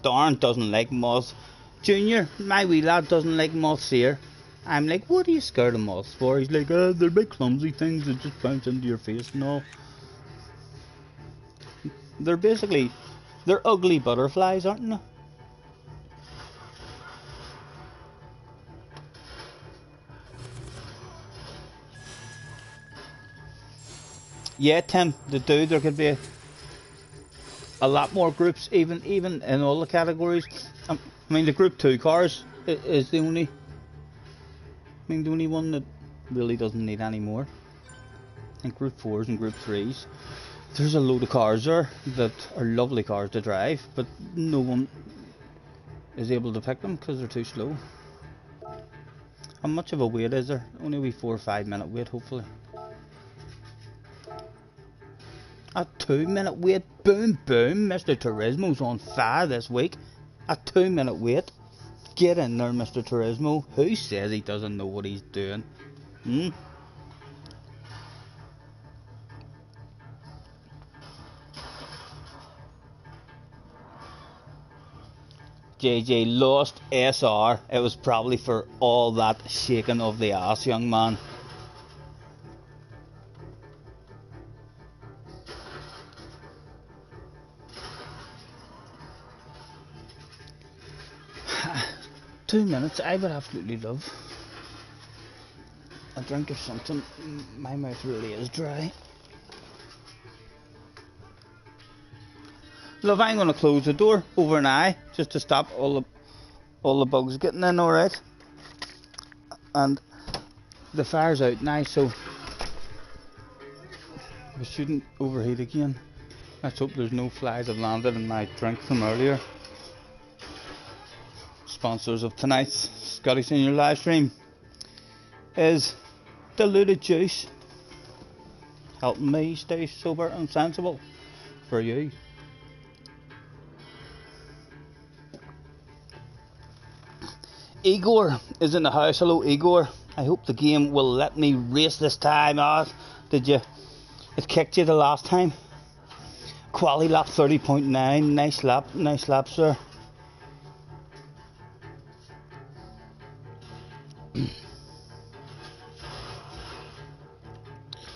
Darren doesn't like moths. Junior, my wee lad, doesn't like moths here. I'm like, what are you scared of moths for? He's like, they're big clumsy things that just bounce into your face and all. They're basically, they're ugly butterflies, aren't they? Yeah, Tim, they do. There could be a lot more groups, even in all the categories. I mean, the Group 2 cars is the only, the only one that really doesn't need any more. And Group 4s and Group 3s, there's a load of cars there that are lovely cars to drive, but no one is able to pick them because they're too slow. How much of a wait is there? Only a wee 4 or 5 minute wait, hopefully. A 2 minute wait, boom boom, Mr. Turismo's on fire this week. A 2 minute wait. Get in there, Mr. Turismo. Who says he doesn't know what he's doing? JJ lost SR. It was probably for all that shaking of the ass, young man. Two minutes, I would absolutely love a drink of something. My mouth really is dry. Love, I'm going to close the door over now just to stop all the bugs getting in, alright? And the fire's out now, so we shouldn't overheat again. Let's hope there's no flies have landed in my drink from earlier. Sponsors of tonight's Scotty Senior live stream is Diluted Juice, helping me stay sober and sensible for you. Igor is in the house. Hello, Igor. I hope the game will let me race this time. Did you? It kicked you the last time. Quali lap 30.9. Nice lap, sir.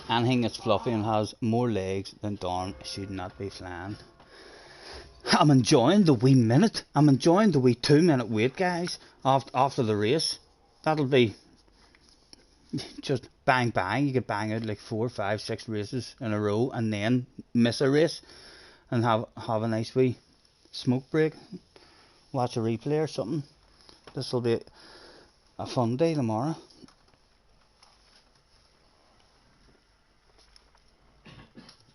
Anything that's fluffy and has more legs than Dawn should not be flying. I'm enjoying the wee minute. I'm enjoying the wee 2 minute wait, guys, after the race. That'll be just bang bang. You could bang out like 4, 5, 6 races in a row and then miss a race and have a nice wee smoke break. Watch a replay or something. This will be a fun day tomorrow.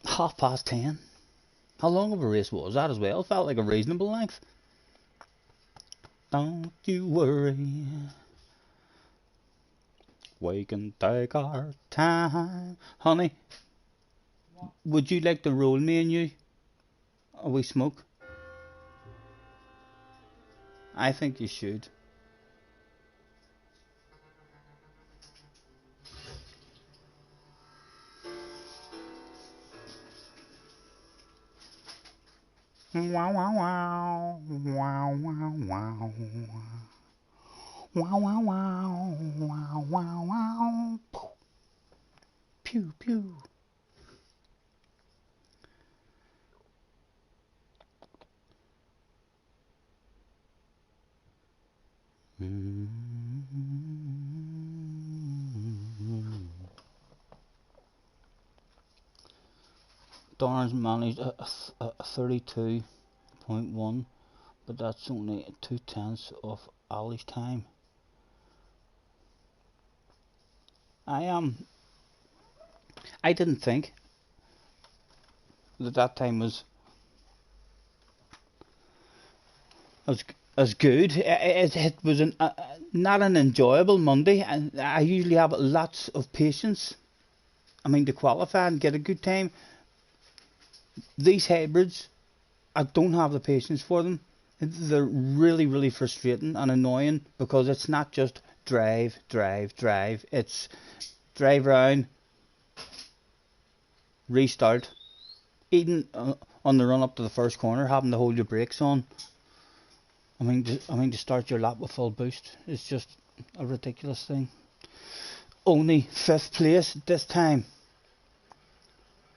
10:30. How long of a race was that as well? Felt like a reasonable length. Don't you worry, we can take our time. Honey, would you like to roll me and you? Or we smoke? I think you should. Wow wow wow wow wow wow wow wow wow wow wow wow pew pew. Darren's managed a 32.1, but that's only 2/10 of Ali's time. I didn't think that time was as good. It was not an enjoyable Monday, and I usually have lots of patience. I mean, to qualify and get a good time. These hybrids, I don't have the patience for them. They're really, really frustrating and annoying because it's not just drive. It's drive round, restart, even on the run up to the first corner, having to hold your brakes on. I mean, to start your lap with full boost, it's just a ridiculous thing. Only 5th place this time.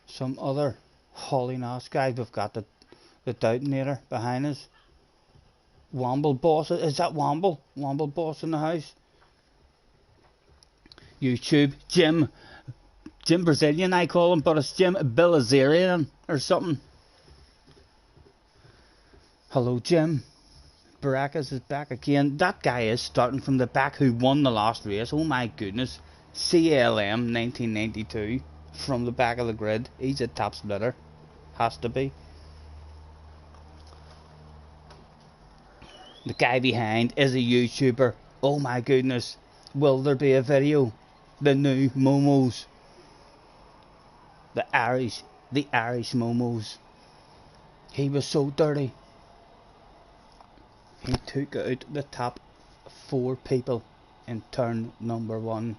Some other hauling ass guy. We've got the Dowtonator behind us. Womble boss, is that Womble? Womble boss in the house. YouTube, Jim Brazilian I call him, but it's Jim Bilazarian or something. Hello Jim. Baracus is back again. That guy is starting from the back who won the last race. Oh my goodness. CLM 1992 from the back of the grid. He's a top splitter. Has to be. The guy behind is a YouTuber. Oh my goodness. Will there be a video? The new Momos. The Irish Momos. He was so dirty. He took out the top 4 people in turn number 1.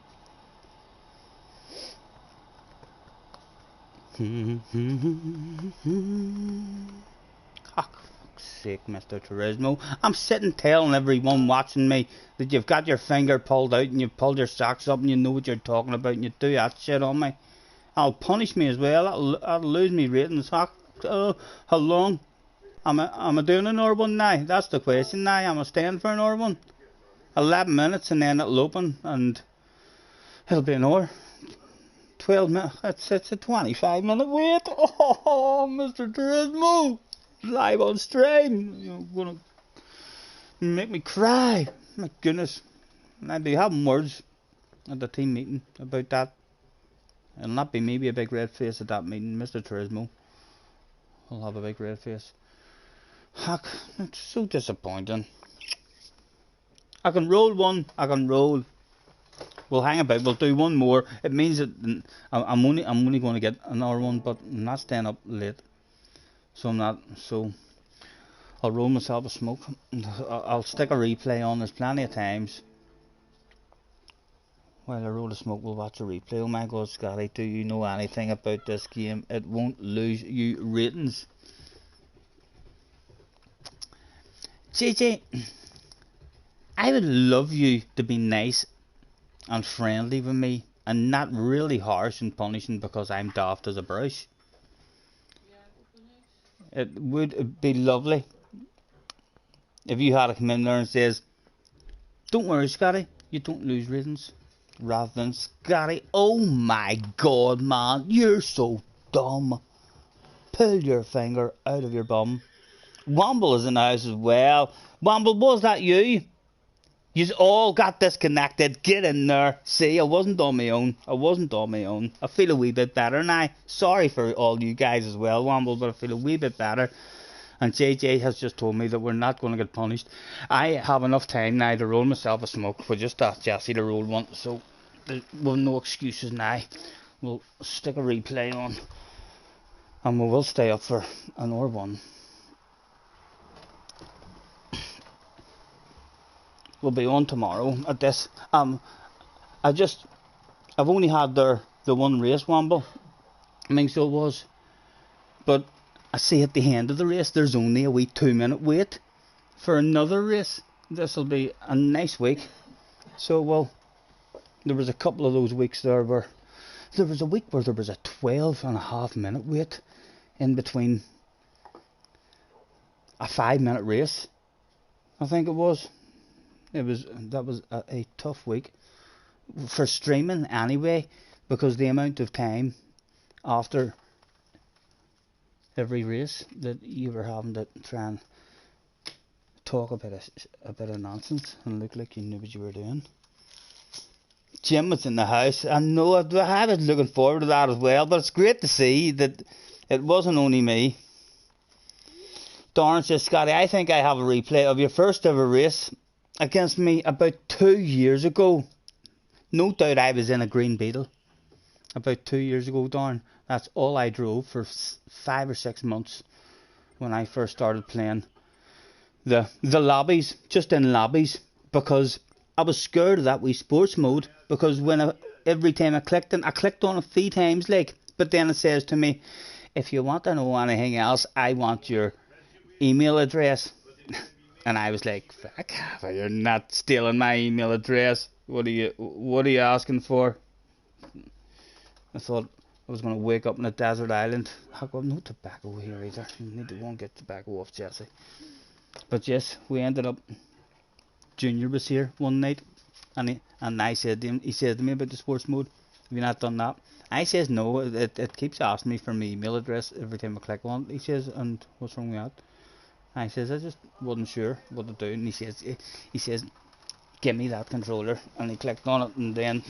Oh, fuck's sake, Mr. Turismo. I'm sitting telling everyone watching me that you've got your finger pulled out and you've pulled your socks up and you know what you're talking about and you do that shit on me. I'll punish me as well. That'll lose me ratings. How long? Am I doing an hour one now? That's the question now. Am I staying for an hour one? 11 minutes and then it'll open and it'll be an hour. 12 minutes. It's a 25-minute wait. Oh, Mr. Turismo. Live on stream. You're going to make me cry. My goodness. I'd be having words at the team meeting about that. It'll not be maybe a big red face at that meeting. Mr. Turismo will have a big red face. Heck, it's so disappointing. I can roll one. I can roll. We'll hang about. We'll do one more. It means that I'm only going to get another one, but I'm not staying up late, so I'm not. So I'll roll myself a smoke. I'll stick a replay on. There's plenty of times. While I roll a smoke, we'll watch a replay. Oh my God, Scotty, do you know anything about this game? It won't lose you ratings. JJ, I would love you to be nice and friendly with me and not really harsh and punishing because I'm daft as a brush. Yeah, it would be lovely if you had to come in there and says, don't worry, Scotty, you don't lose ratings. Rather than, Scotty, oh my God, man, you're so dumb. Pull your finger out of your bum. Womble is in the house as well. Womble, was that you? You all got disconnected. Get in there. See, I wasn't on my own. I feel a wee bit better now. Sorry for all you guys as well, Womble, but I feel a wee bit better. And JJ has just told me that we're not going to get punished. I have enough time now to roll myself a smoke. We just asked Jesse to roll one, so there's no excuses now. We'll stick a replay on, and we will stay up for an hour one. We'll be on tomorrow at this. I've only had the one race, Womble. I mean, so it was. But I see at the end of the race, there's only a wee 2-minute wait for another race. This'll be a nice week. So, well, there was a couple of those weeks there where there was a week where there was a 12.5-minute wait in between a 5-minute race. I think it was. That was a tough week for streaming anyway, because the amount of time after every race that you were having to try and talk a bit of nonsense and look like you knew what you were doing. Jim was in the house. I know I was looking forward to that as well, but it's great to see that it wasn't only me. Darren says, Scotty, I think I have a replay of your first ever race against me about 2 years ago. No doubt I was in a green Beetle about 2 years ago, Darn. That's all I drove for 5 or 6 months when I first started playing the lobbies, just in lobbies, because I was scared of that wee sports mode, because every time I clicked on it 3 times, like, but then it says to me, if you want to know anything else, I want your email address. And I was like, fuck, you're not stealing my email address. What are you asking for? I thought I was going to wake up in a desert island. I've got no tobacco here either. I need to go and get tobacco off Jesse. But yes, we ended up. Junior was here one night, and I said to him, he said to me about the sports mode. Have you not done that? I says no. It keeps asking me for my email address every time I click on it. He says, and what's wrong with that? I says I just wasn't sure what to do, and he says give me that controller, and he clicked on it, and then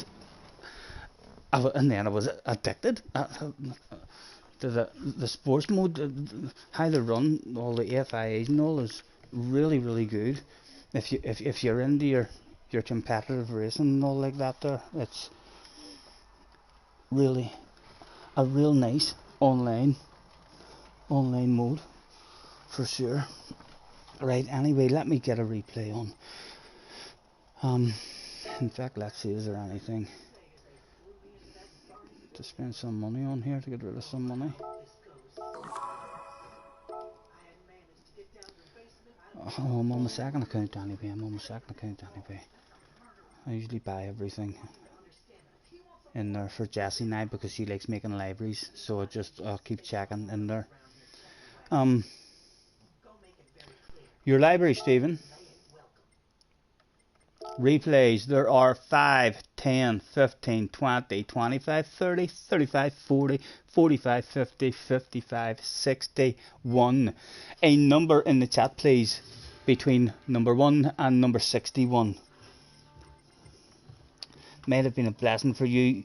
I was addicted. To the sports mode, how they run all the FIAs and all is really good. If you're into your competitive racing and all like that, there it's really a real nice online mode for sure. Right. Anyway, let me get a replay on. In fact, let's see, is there anything to spend some money on here to get rid of some money? Oh, I'm on my second account anyway. I usually buy everything in there for Jessie now because she likes making libraries, so I'll keep checking in there. Your library, Stephen. Replays, there are 5, 10, 15, 20, 25, 30, 35, 40, 45, 50, 55, 61. A number in the chat, please, between number 1 and number 61. Might have been a blessing for you.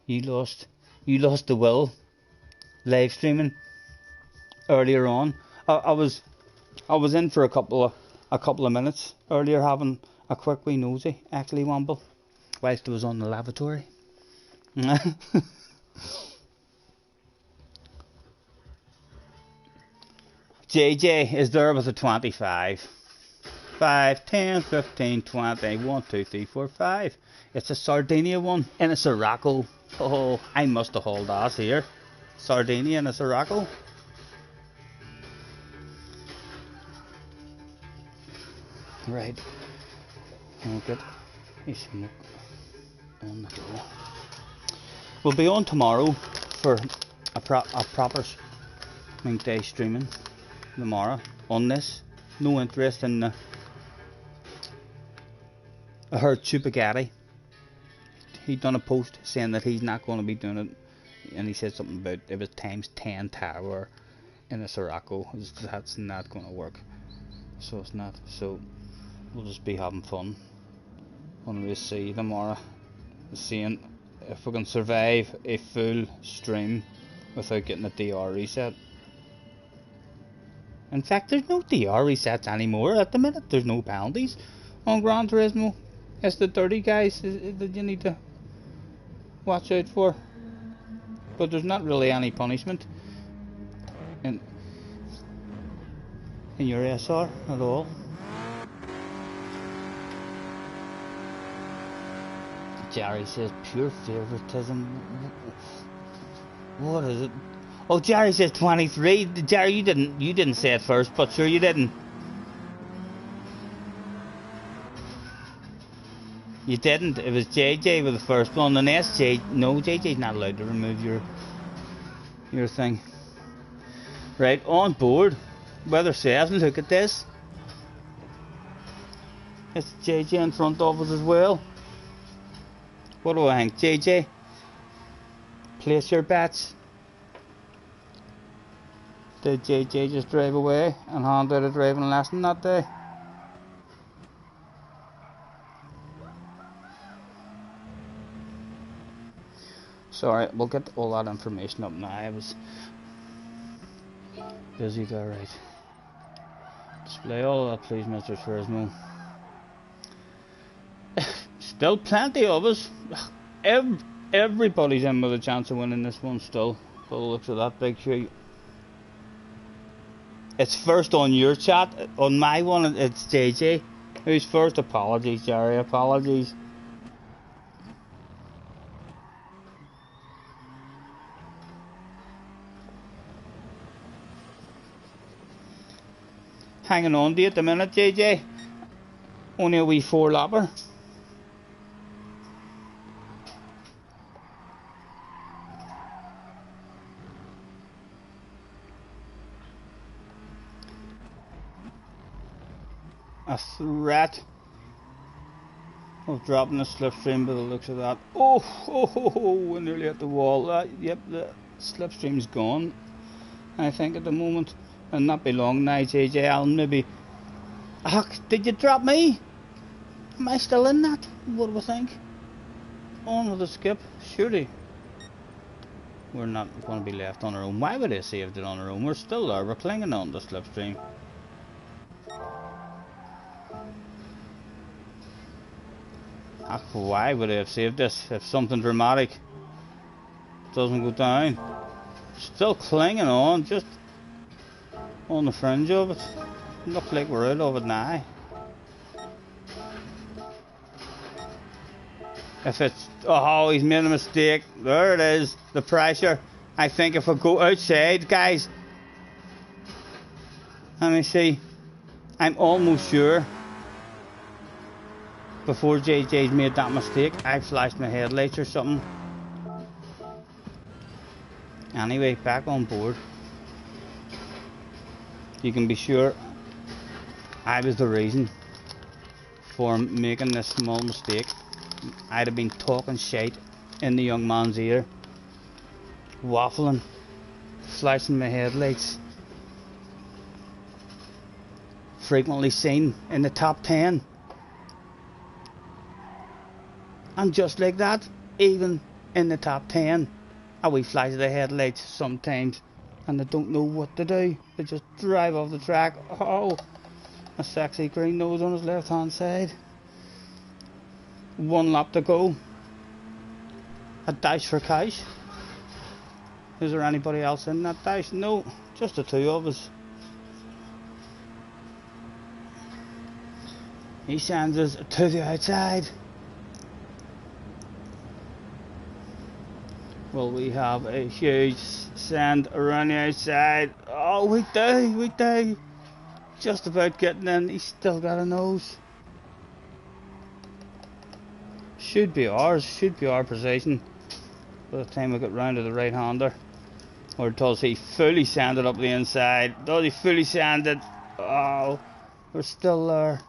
You lost the will live streaming earlier on. I was in for a couple of minutes earlier having a quick wee nosy, actually, Wamble, whilst I was on the lavatory. JJ is there with a 25. 5, 10, 15, 20, 1, 2, 3, 4, 5. It's a Sardinia one in a Sirocco. Oh, I must have hauled ass here. Sardinia and a Sirocco. Right. I'll get a smoke on the go. We'll be on tomorrow for a proper day streaming tomorrow on this. No interest in the. I heard Chupacabra. He done a post saying that he's not going to be doing it, and he said something about it was times 10 tower in a Sirocco. That's not going to work. So it's not. So we'll just be having fun on race C tomorrow, seeing if we can survive a full stream without getting a DR reset. In fact, there's no DR resets anymore at the minute. There's no penalties on Gran Turismo. It's the dirty guys that you need to watch out for. But there's not really any punishment in your SR at all. Jerry says pure favoritism. What is it? Oh, Jerry says 23. Jerry, you didn't say it first, but sure you didn't. You didn't. It was JJ with the first one, and SJ. No, JJ's not allowed to remove your thing. Right, on board. Weather says, look at this. It's JJ in front of us as well. What do I think, JJ? Place your bets. Did JJ just drive away and hand out a driving lesson that day? Sorry, we'll get all that information up now. I was busy there, right. Display all that, please, Mr. Fursmo. Still plenty of us. Everybody's in with a chance of winning this one still. By the looks of that big tree. It's first on your chat. On my one, it's JJ. Who's first? Apologies, Jerry. Apologies. hanging on to you at the minute, JJ. Only a wee 4-lapper. A threat of dropping the slipstream by the looks of that. We're nearly at the wall. Yep, the slipstream's gone, I think, at the moment. And not be long now, JJ. I'll maybe... did you drop me? Am I still in that? What do we think? On with the skip. Surely we're not going to be left on our own. Why would they saved it on our own? We're still there. We're clinging on to the slipstream. Why would they have saved this if something dramatic doesn't go down? Still clinging on, just on the fringe of it. Looks like we're out of it now. If it's... oh, he's made a mistake. There it is, the pressure. I think if we go outside, guys... let me see. I'm almost sure... before JJ's made that mistake, I flashed my headlights or something. Anyway, back on board. You can be sure I was the reason for making this small mistake. I'd have been talking shite in the young man's ear, waffling, flashing my headlights. Frequently seen in the top 10. And just like that, even in the top 10, a wee flash of the headlights sometimes, and they don't know what to do. They just drive off the track. Oh, a sexy green nose on his left hand side. 1 lap to go. A dash for cash. Is there anybody else in that dash? No, just the two of us. He sends us to the outside. Well, we have a huge sand around the outside. Oh, we do. Just about getting in. He's still got a nose. Should be our position by the time we get round to the right hander. Or does he fully sand it up the inside? Does he fully sand it? Oh, we're still there.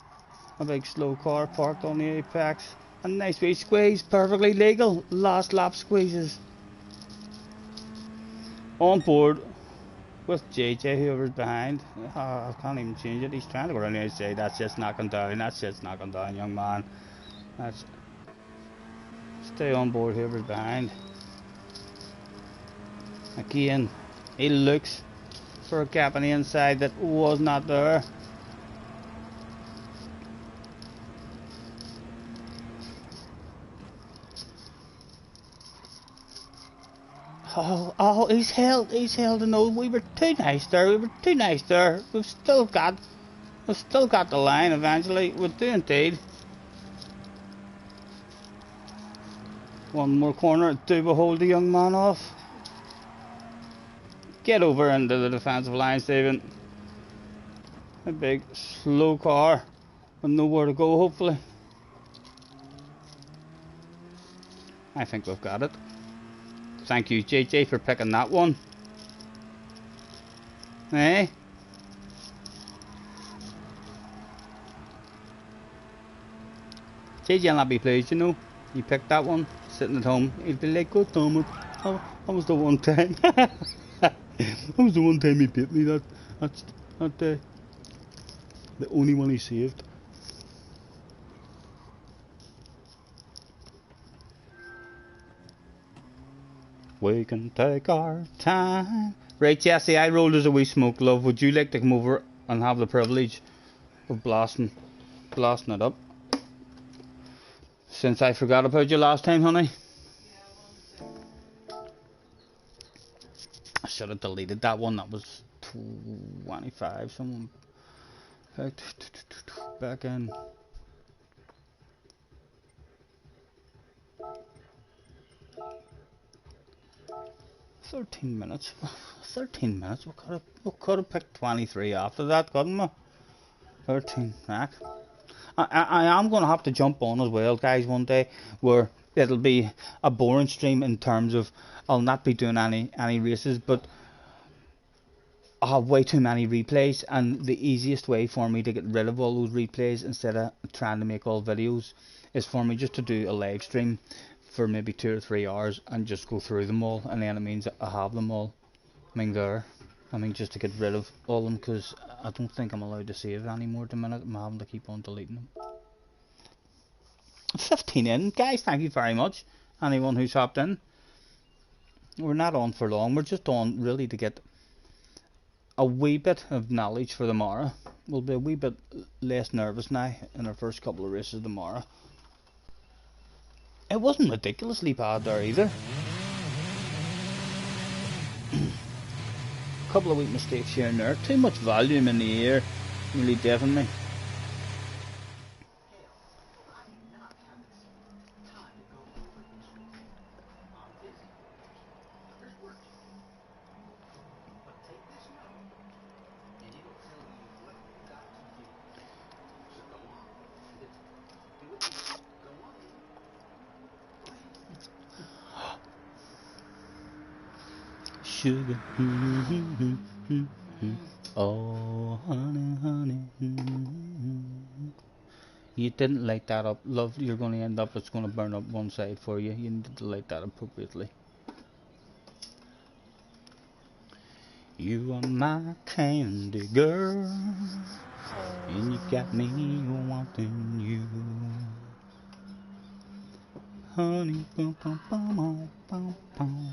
A big slow car parked on the apex. A nice wee squeeze, perfectly legal. Last lap squeezes. On board with JJ, whoever's behind. I can't even change it. He's trying to go around the outside. That's just knocking down. That's just knocking down, young man. That's... stay on board, whoever's behind. Again, he looks for a gap on the inside that was not there. Oh, he's held the nose. We were too nice there. We've still got the line eventually. We do indeed. One more corner. Do we hold the young man off? Get over into the defensive line, Stephen. A big slow car with nowhere to go, hopefully. I think we've got it. Thank you, JJ, for picking that one. Eh? JJ will not be pleased, you know. He picked that one, sitting at home. He'll be like, "God damn it, that was the one time." That was the one time he bit me. That's the only one he saved. We can take our time. Right, Jesse, I rolled as a wee smoke, love. Would you like to come over and have the privilege of blasting it up? Since I forgot about you last time, honey. I should have deleted that one. That was 25. Someone back in. 13 minutes. 13 minutes. We could have picked 23 after that, couldn't we? 13. Right. I am going to have to jump on as well, guys, one day, where it'll be a boring stream in terms of I'll not be doing any races, but I have way too many replays, and the easiest way for me to get rid of all those replays instead of trying to make all videos is for me just to do a live stream for maybe 2 or 3 hours and just go through them all, and then it means I have them all. Just to get rid of all of them, because I don't think I'm allowed to save anymore at the minute. I'm having to keep on deleting them. 15 in, guys, thank you very much. Anyone who's hopped in. We're not on for long, we're just on really to get a wee bit of knowledge for tomorrow. We'll be a wee bit less nervous now in our first couple of races tomorrow. It wasn't ridiculously bad there either. Couple of weak mistakes here and there. Too much volume in the air, really deafened me. Sugar, oh honey, honey. You didn't light that up, love. You're going to end up, it's going to burn up one side for you. You need to light that appropriately. You are my candy girl, and you got me wanting you. Honey, bum, bum, bum, bum, bum.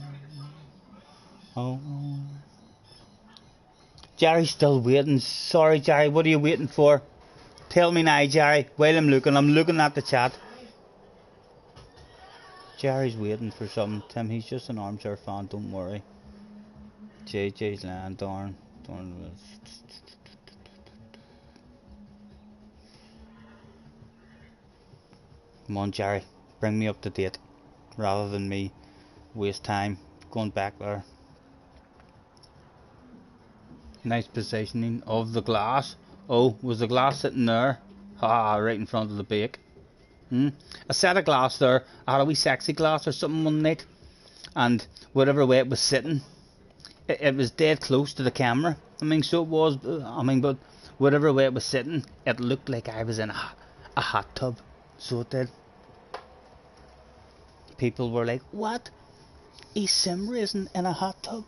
Oh, Jerry's still waiting. Sorry, Jerry, what are you waiting for? Tell me now, Jerry. While I'm looking at the chat. Jerry's waiting for something. Tim, he's just an armchair fan, don't worry. JJ's land, darn. Come on, Jerry, bring me up to date, rather than me waste time going back there. Nice positioning of the glass. Oh, was the glass sitting there? Ah, right in front of the bake. A set of glass there. I had a wee sexy glass or something one night, and whatever way it was sitting, it was dead close to the camera. So it was. But whatever way it was sitting, it looked like I was in a hot tub. So it did. People were like, "What? He's sim racing in a hot tub?"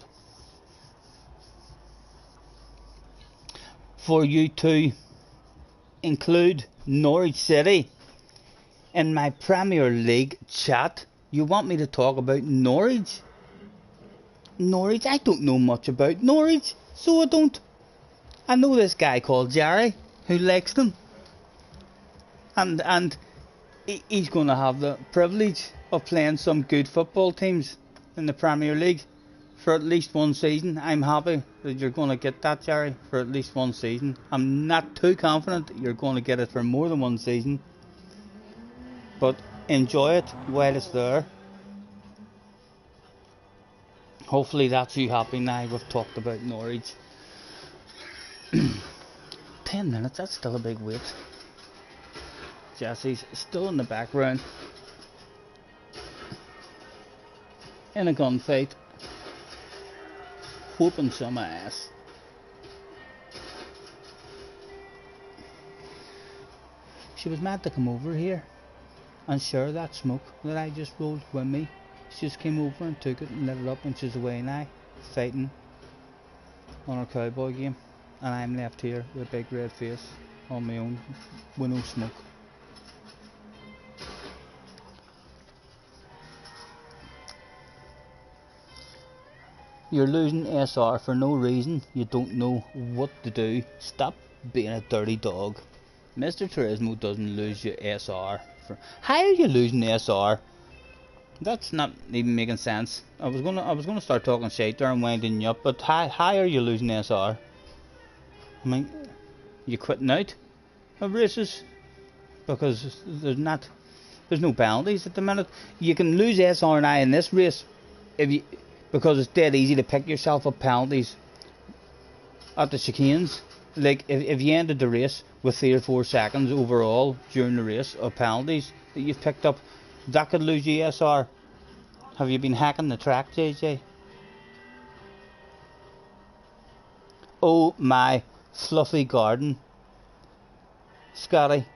For you to include Norwich City in my Premier League chat, you want me to talk about Norwich? Norwich? I don't know much about Norwich, so I don't. I know this guy called Jerry who likes them, and he's going to have the privilege of playing some good football teams in the Premier League for at least one season. I'm happy that you're going to get that, Jerry, for at least one season. I'm not too confident that you're going to get it for more than one season, but enjoy it while it's there. Hopefully that's you happy now we've talked about Norwich. 10 minutes, that's still a big wait. Jesse's still in the background in a gunfight, whooping some ass. She was mad to come over here and share that smoke that I just rolled with me. She just came over and took it and lit it up, and she's away now, fighting on her cowboy game, and I'm left here with a big red face on my own with no smoke. You're losing SR for no reason. You don't know what to do. Stop being a dirty dog. Mr. Turismo doesn't lose your SR. How are you losing SR? That's not even making sense. I was gonna start talking shit there and winding you up, but how are you losing SR? You quitting out of races because there's no penalties at the minute. You can lose SR and I in this race because it's dead easy to pick yourself up penalties at the chicanes. like if you ended the race with 3 or 4 seconds overall during the race of penalties that you've picked up, that could lose you SR. Have you been hacking the track, JJ? Oh my fluffy garden. Scotty,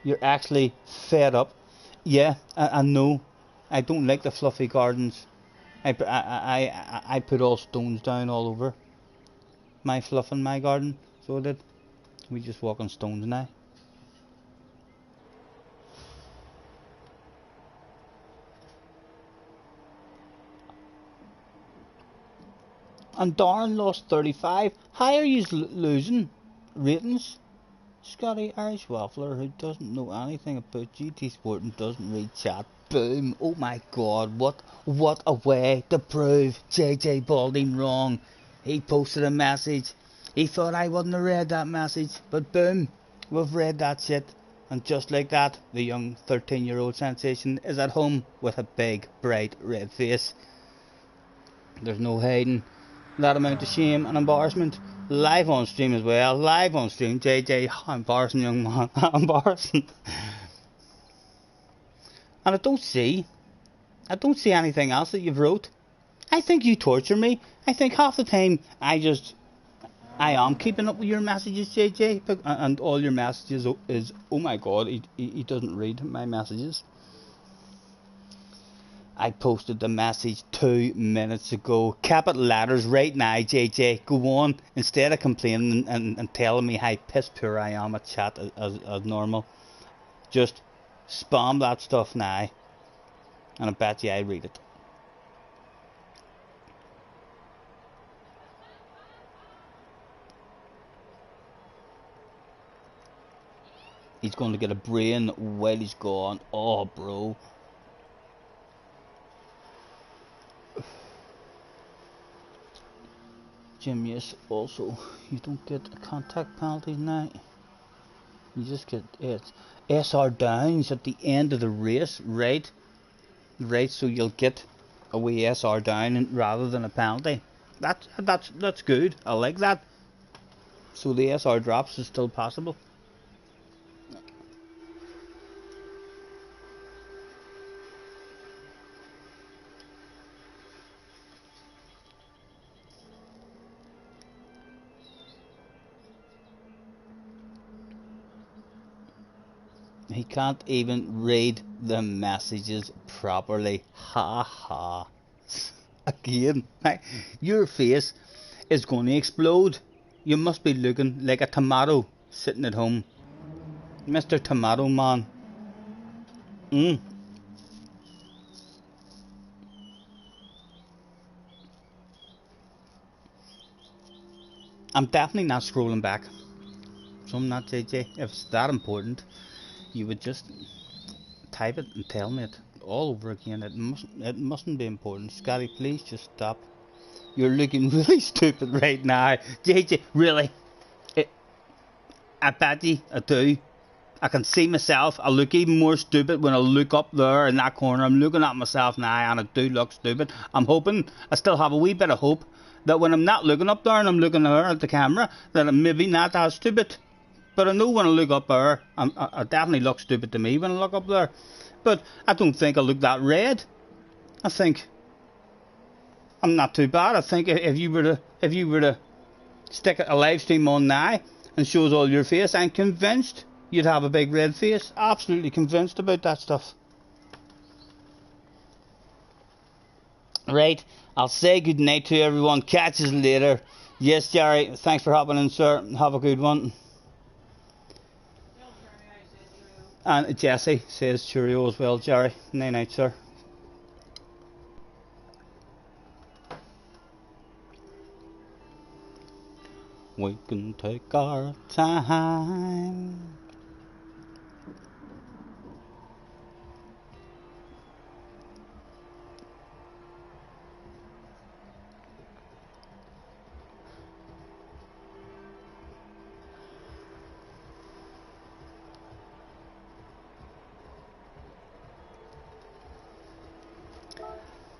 you're actually fed up. Yeah, I know. I don't like the fluffy gardens. I put all stones down all over my fluff in my garden. So I did. We just walk on stones now. And Darren lost 35. How are you losing ratings? Scotty, Irish waffler who doesn't know anything about GT Sport and doesn't read chat. Boom! Oh my god, what a way to prove JJ Balding wrong. He posted a message. He thought I wouldn't have read that message, but boom, we've read that shit. And just like that, the young 13-year-old sensation is at home with a big, bright red face. There's no hiding that amount of shame and embarrassment. Live on stream as well. Live on stream. JJ, how embarrassing, young man. How embarrassing. And I don't see anything else that you've wrote. I think you torture me. I think half the time I am keeping up with your messages, JJ, and all your messages is, oh my god, he doesn't read my messages. I posted the message 2 minutes ago. Capital letters right now, JJ. Go on. Instead of complaining and telling me how piss poor I am at chat as normal. Just spam that stuff now. And I bet you I read it. He's going to get a brain while he's gone. Oh, bro. Jim, yes, also, you don't get contact penalties now. You just get SR downs at the end of the race, right? Right, so you'll get a wee SR down rather than a penalty. That's good. I like that. So the SR drops is still possible. He can't even read the messages properly. Ha ha. Again, your face is going to explode. You must be looking like a tomato sitting at home. Mr. Tomato Man. I'm definitely not scrolling back. So I'm not, JJ. If it's that important, you would just type it and tell me it all over again. It mustn't be important. Scotty, please just stop. You're looking really stupid right now. JJ, really? I bet you I do. I can see myself. I look even more stupid when I look up there in that corner. I'm looking at myself now and I do look stupid. I'm hoping, I still have a wee bit of hope, that when I'm not looking up there and I'm looking there at the camera, that I'm maybe not as stupid. But I know when I look up there, I definitely look stupid to me when I look up there. But I don't think I look that red. I think I'm not too bad. I think if you were to stick a live stream on now and shows all your face, I'm convinced you'd have a big red face. Absolutely convinced about that stuff. Right, I'll say good night to everyone. Catch us later. Yes, Jerry, thanks for hopping in, sir. Have a good one. And Jesse says cheerio as well, Jerry. Night night, sir. We can take our time.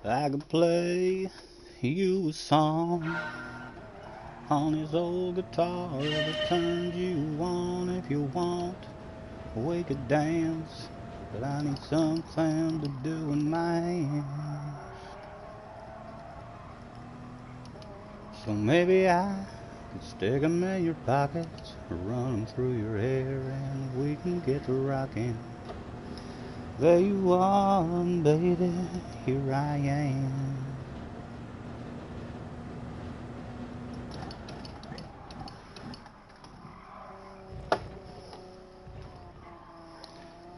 I can play you a song. on his old guitar that turns you on. If you want, we could dance, but I need something to do with my hands. So maybe I could stick 'em in your pockets, run 'em through your hair, and we can get to rocking. There you are, baby, here I am.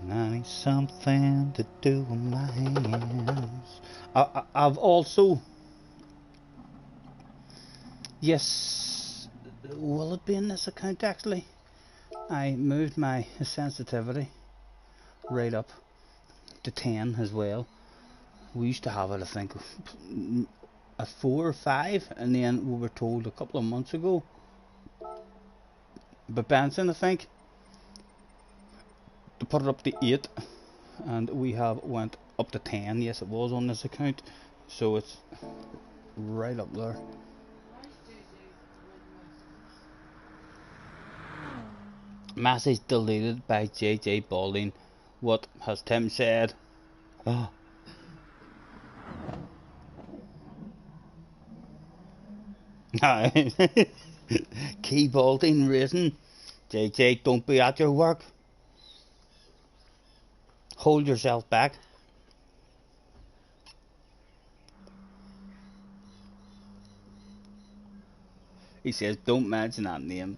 And I need something to do with my hands. I've also, yes, will it be in this account actually? I moved my sensitivity right up to 10 as well. We used to have it, I think, at 4 or 5, and then we were told a couple of months ago by Benson, I think, to put it up to 8, and we have went up to 10. Yes, it was on this account, so it's right up there. Message deleted by JJ Balding. What has Tim said? Oh. Key Balding racing. JJ, don't be at your work. Hold yourself back. He says, don't mention that name.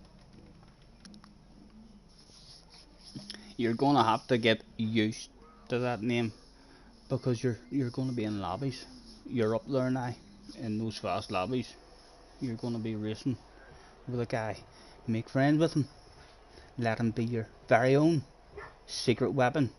You're gonna have to get used to that name, because you're gonna be in lobbies. You're up there now in those fast lobbies. You're gonna be racing with a guy. Make friends with him. Let him be your very own secret weapon.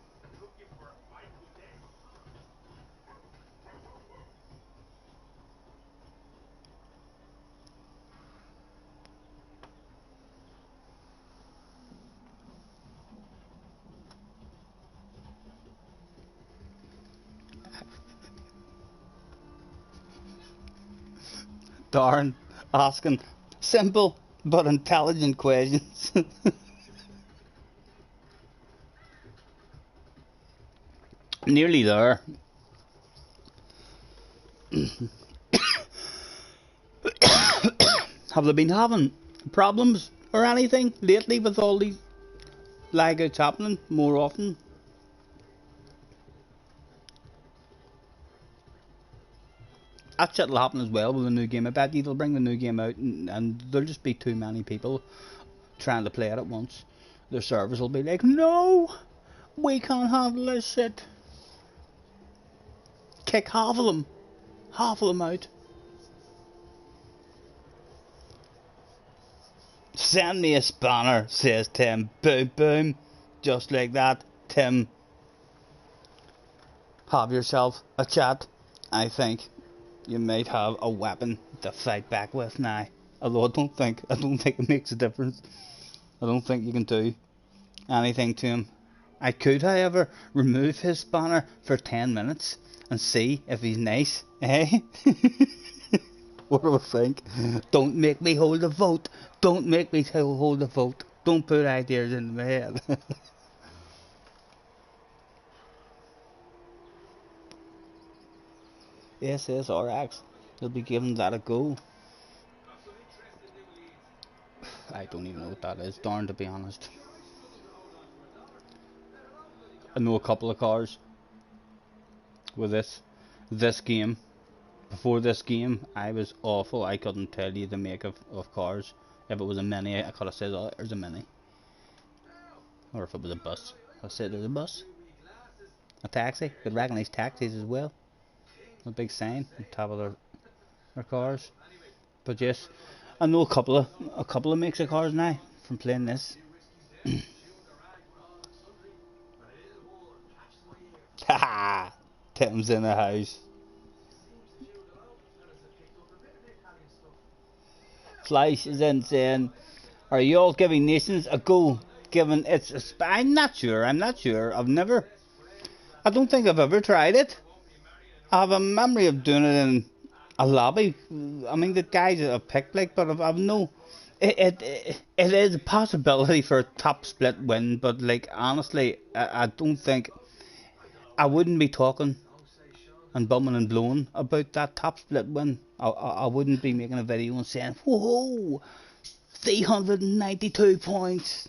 Darn, asking simple but intelligent questions. Nearly there. Have they been having problems or anything lately with all these lagouts happening more often? That shit will happen as well with the new game. I bet you they'll bring the new game out, and there'll just be too many people trying to play it at once. Their servers will be like, no, we can't handle this shit. Kick half of them out. Send me a spanner, says Tim. Boom, boom. Just like that, Tim. Have yourself a chat, I think. You might have a weapon to fight back with now. Although I don't think it makes a difference. I don't think you can do anything to him. I could, however, remove his spanner for 10 minutes and see if he's nice, eh? What do I think? Don't make me hold a vote. Don't make me hold a vote. Don't put ideas in my head. SSRX. They'll be giving that a go. I don't even know what that is, darn, to be honest. I know a couple of cars with this game. Before this game, I was awful. I couldn't tell you the make of cars. If it was a Mini, I could have said, oh, there's a Mini. Or if it was a bus, I said there's a bus. A taxi. Could recognise taxis as well. A big sign on top of their cars. But yes, I know a couple of makes of cars now from playing this. Haha, Tim's in the house. Fleisch is in saying, are you all giving Nations a go? Given it's a I'm not sure. I don't think I've ever tried it. I have a memory of doing it a lobby. I mean, the guys that I've picked, like, but I've no. It is a possibility for a top split win, but like honestly, I don't think I wouldn't be talking and bumming and blowing about that top split win. I wouldn't be making a video and saying, whoa, 392 points.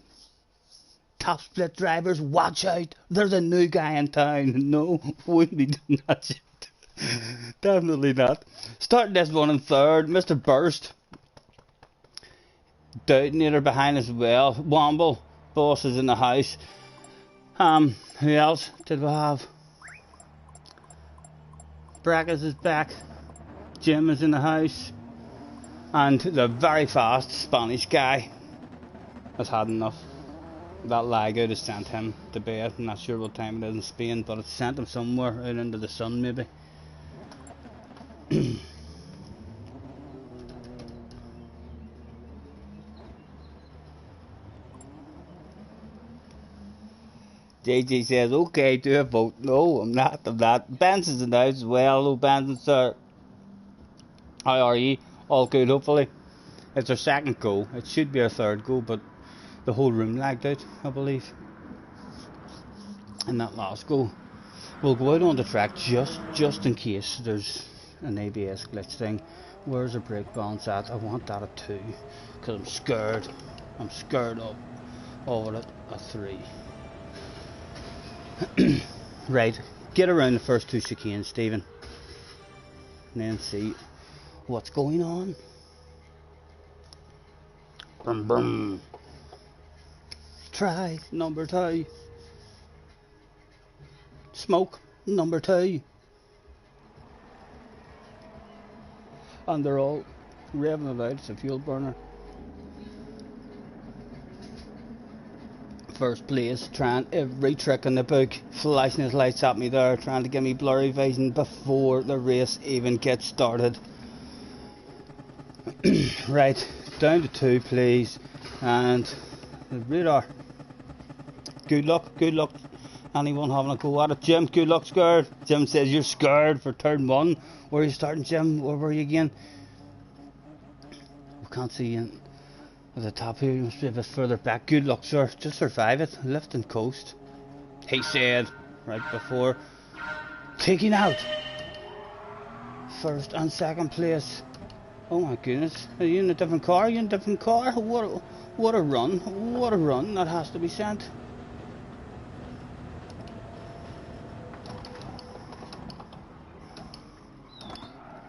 Top split drivers, watch out. There's a new guy in town. No, wouldn't be doing that shit. Definitely not. Starting this one in third, Mr. Burst. Detonator behind as well. Womble, boss is in the house. Who else did we have? Brackets is back. Jim is in the house. And the very fast Spanish guy has had enough. That lag out has sent him to bed. I'm not sure what time it is in Spain, but it's sent him somewhere out into the sun maybe. JJ says, okay, do a vote. No, I'm not. Benson's in the house as well. Hello, Benson, sir. How are you? All good, hopefully. It's our second goal. It should be our third goal, but the whole room lagged out, I believe. In that last goal. We'll go out on the track just in case there's an ABS glitch thing. Where's the brake balance at? I want that at 2. Because I'm scared. I'm scared of it at 3. Right, get around the first 2 chicanes, Stephen, and then see what's going on. Brum brum. Try number 2. Smoke number 2. And they're all revving it out. It's a fuel burner. First place, trying every trick in the book, flashing his lights at me there, trying to give me blurry vision before the race even gets started. Right, down to 2 please, and the radar. Good luck, anyone having a go at it. Jim, good luck, scared. Jim says you're scared for turn 1. Where are you starting, Jim? Where were you again? We can't see you at the top here, you must be a bit further back. Good luck, sir. Just survive it. Lift and coast. He said right before taking out first and second place. Oh my goodness. Are you in a different car? Are you in a different car? What a run. What a run. That has to be sent.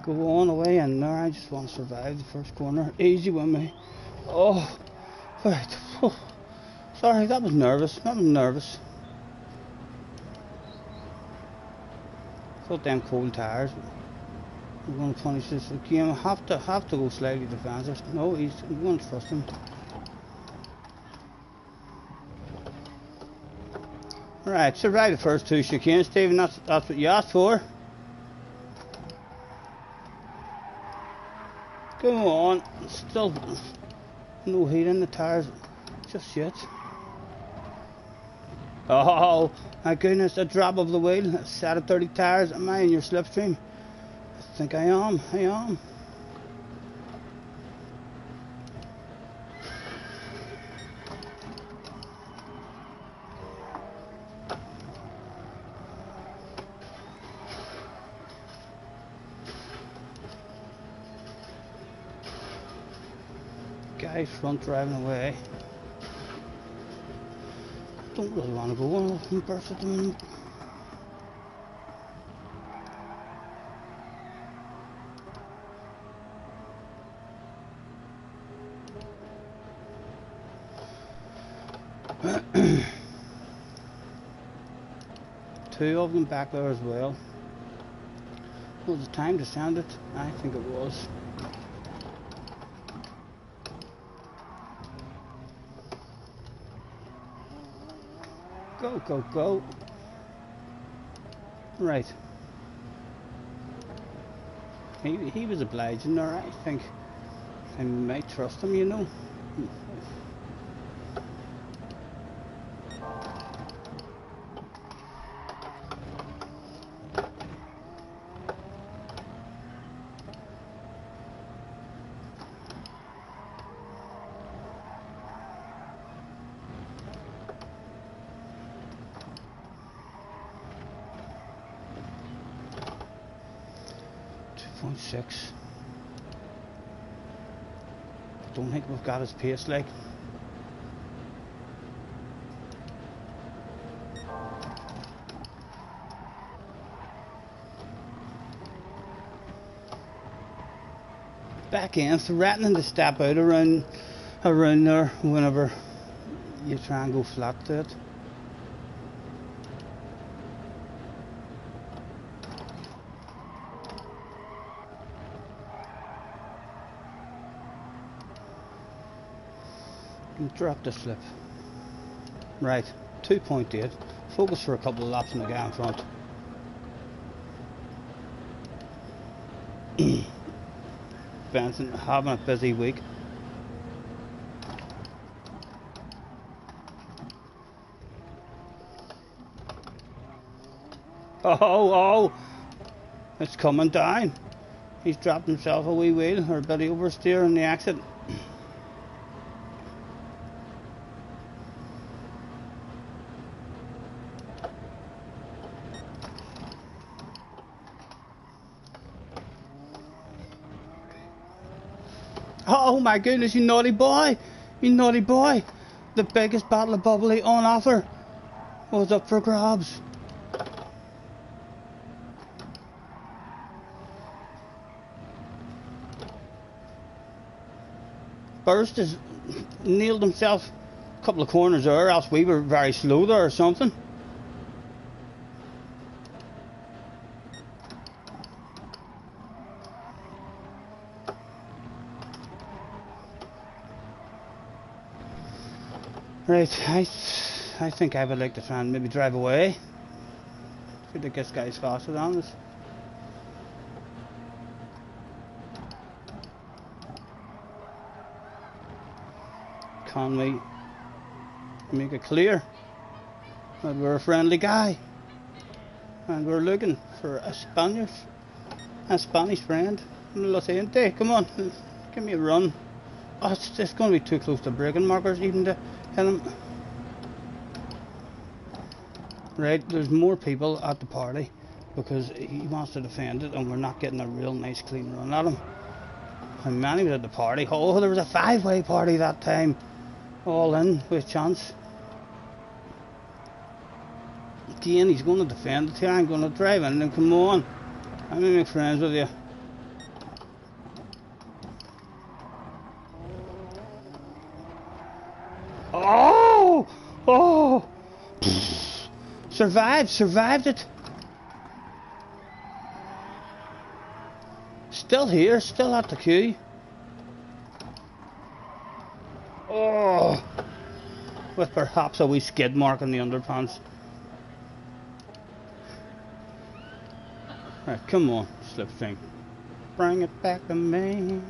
Go on away in there. I just want to survive the first corner. Easy with me. Oh, right. Oh, sorry, that was nervous. Got them cold tires. We're going to punish this game. Have to go slightly defensive. No, I'm going to trust him. Right, survive the first 2 chicanes, Stephen. That's what you asked for. Come on, still no heat in the tires just yet. Oh my goodness, a drop of the wheel, a set of 30 tires. Am I in your slipstream? I think I am. Guy front driving away. Don't really want to go on and burst at the moment. Two of them back there as well. Was it time to send it? I think it was. Go. Right. He was obliging there. I think I might trust him, you know. 2.6. Don't think we've got his pace like. Back end, threatening to step out around there whenever you try and go flat to it. Drop the slip. Right, 2.8. Focus for a couple of laps on the guy in front. Benson having a busy week. Oh, it's coming down. He's dropped himself a wee wheel or a bit of oversteer in the exit. Oh my goodness, you naughty boy! You naughty boy! The biggest bottle of bubbly on offer was up for grabs. Burst has nailed himself a couple of corners there, else we were very slow there or something. Right, I think I would like to try and maybe drive away. I think this guy's faster than us. Can we make it clear that we're a friendly guy and we're looking for a Spanish friend? Lo siente, come on, give me a run. Oh, it's going to be too close to braking markers even to hit him. Right, there's more people at the party because he wants to defend it and we're not getting a real nice clean run at him. How many was at the party? Oh, there was a 5-way party that time. All in with chance. Again, he's going to defend it here. I'm going to drive in and come on. I'm going to make friends with you. Oh! Oh! Survived it. Still here, still at the queue. Oh! With perhaps a wee skid mark on the underpants. Right, come on, slip thing. Bring it back to me.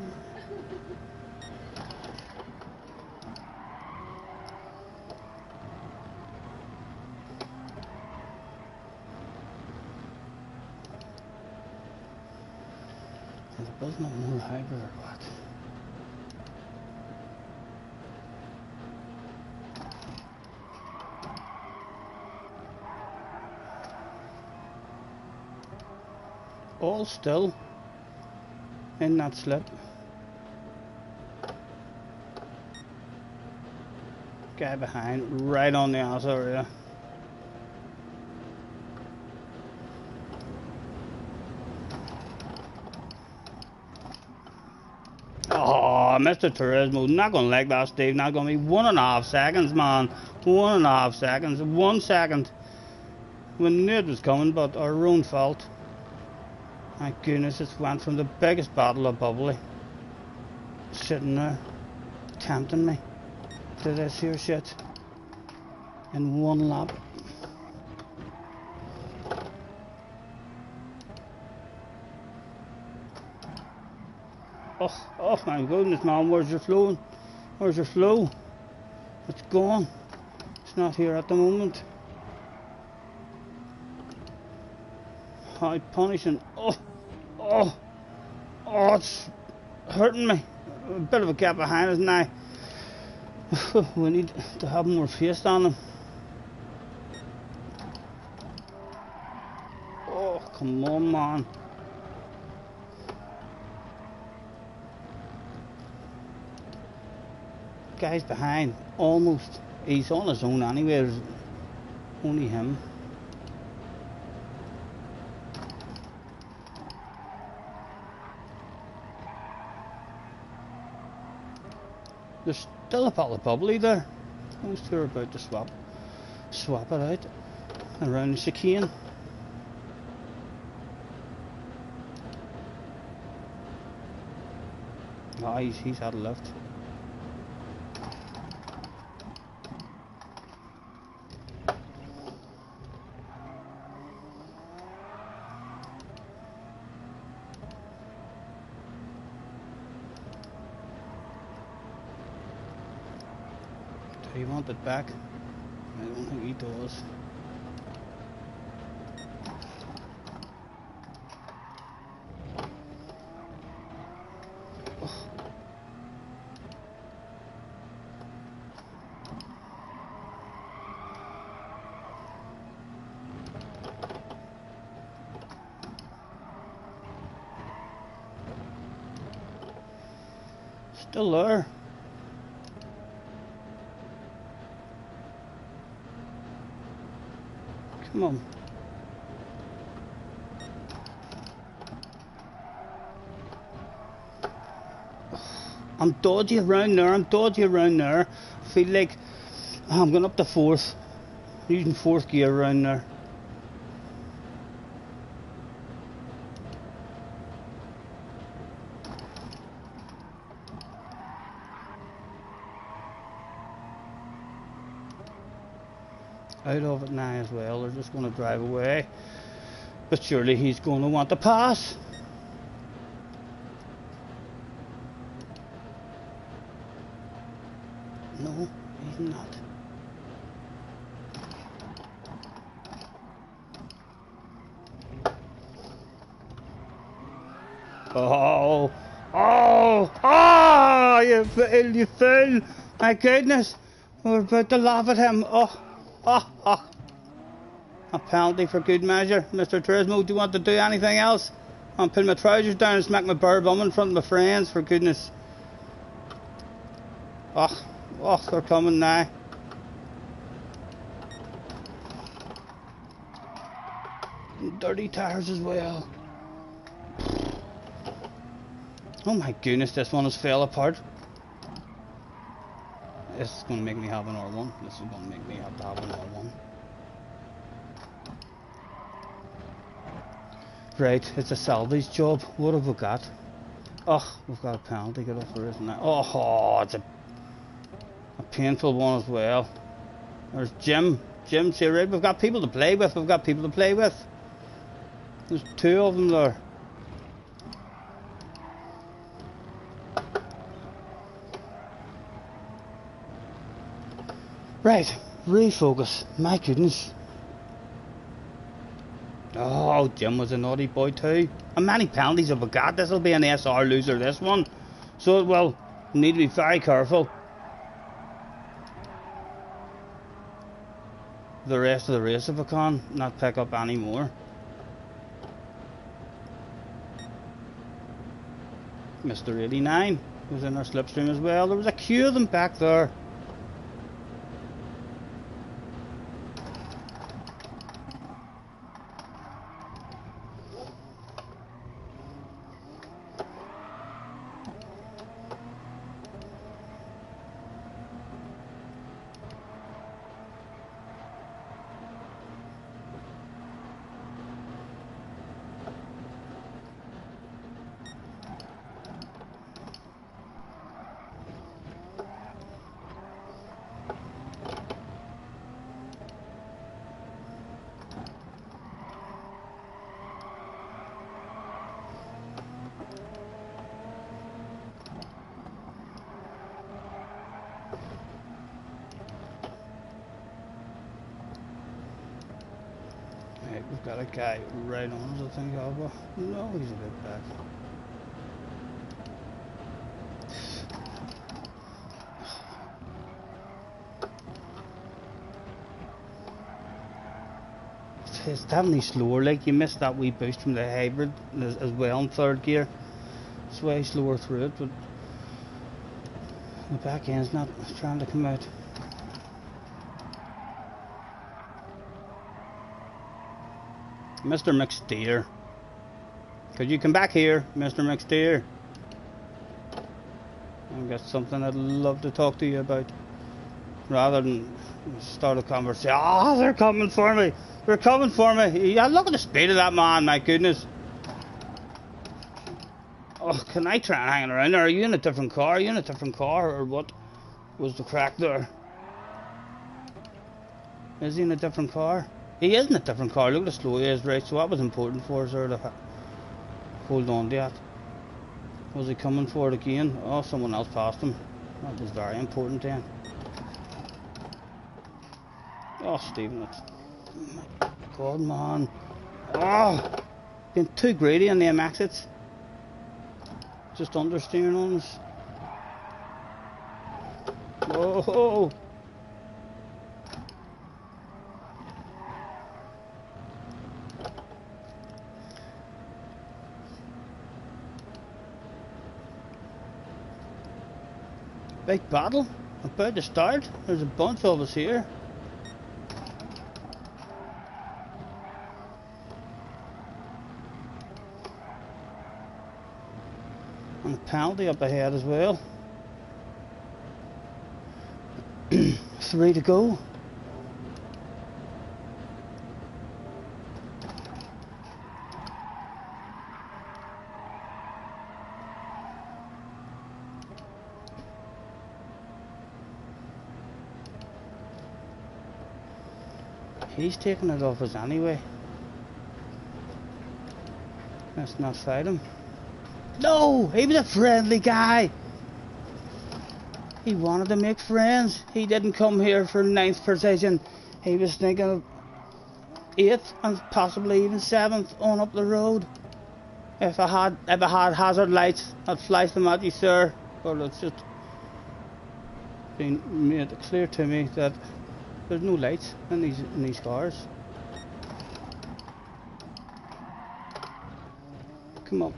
Is it building up more hybrid or what? All still in that slip. Guy behind, right on the ass area. Oh, Mr. Turismo, not gonna like that, Steve. Not gonna be 1.5 seconds, man. 1.5 seconds. 1 second. We knew it was coming, but our own fault. My goodness, it went from the biggest bottle of bubbly sitting there tempting me to this here shit in one lap. Oh my goodness, man, where's your flow? Where's your flow? It's gone. It's not here at the moment. How punishing. Oh, it's hurting me. A bit of a gap behind us now. We need to have more face on them. Oh, come on, man. guy's behind. Almost. He's on his own anyway. There's only him. There's still a bottle of bubbly there. Those two are about to swap it out around the chicane. Oh, he's had a lift. Do you want it back? I don't think he does. Still there. Come on. I'm dodgy around there, I feel like I'm going up to fourth. Using fourth gear around there. Out of it now as well. They're just going to drive away, but surely he's going to want to pass. No, he's not. Oh, you fool! My goodness, we're about to laugh at him. A penalty for good measure. Mr. Turismo, do you want to do anything else? I'm putting my trousers down and smack my bare bum in front of my friends, for goodness. They're coming now. Dirty tires as well. Oh my goodness, this one has fell apart. This is going to make me have an R1. This is going to make me have to have an R1. Right, it's a salvage job. What have we got? Oh, we've got a penalty. Get off the race now. Oh, it's a painful one as well. There's Jim. Jim's here, right? We've got people to play with. There's two of them there. Right, refocus. My goodness. Oh, Jim was a naughty boy too. How many penalties have we got? This will be an SR loser, this one. So, well, need to be very careful. The rest of the race if I can not pick up any more. Mr. 89 was in our slipstream as well. There was a queue of them back there. We've got a guy right on us, I think, Alba. No, he's a bit back. It's definitely slower, like you missed that wee boost from the hybrid as well in third gear. It's way slower through it, but The back end's not trying to come out. Mr. McSteer. Could you come back here, Mr. McSteer? I've got something I'd love to talk to you about. Rather than start a conversation. Oh, they're coming for me. They're coming for me. Yeah, look at the speed of that man, my goodness. Oh, can I try and hang around there? Are you in a different car? Are you in a different car? Or what was the crack there? Is he in a different car? He is in a different car. Look at how slow he is, right? So that was important for us there to hold on to that. Was he coming for it again? Oh, someone else passed him. That was very important then. Oh, Stephen, it's... Oh my God, man. Oh! Being too greedy on them exits. Just understeering on us. Whoa! Big battle about to start. There's a bunch of us here. And a penalty up ahead as well. 3 to go. He's taking it off us anyway. Let's not fight him. No! He was a friendly guy! He wanted to make friends. He didn't come here for 9th position. He was thinking of 8th and possibly even 7th on up the road. If I had hazard lights, I'd flash them at you, sir. But it's just been made clear to me that there's no lights in these cars. Come on.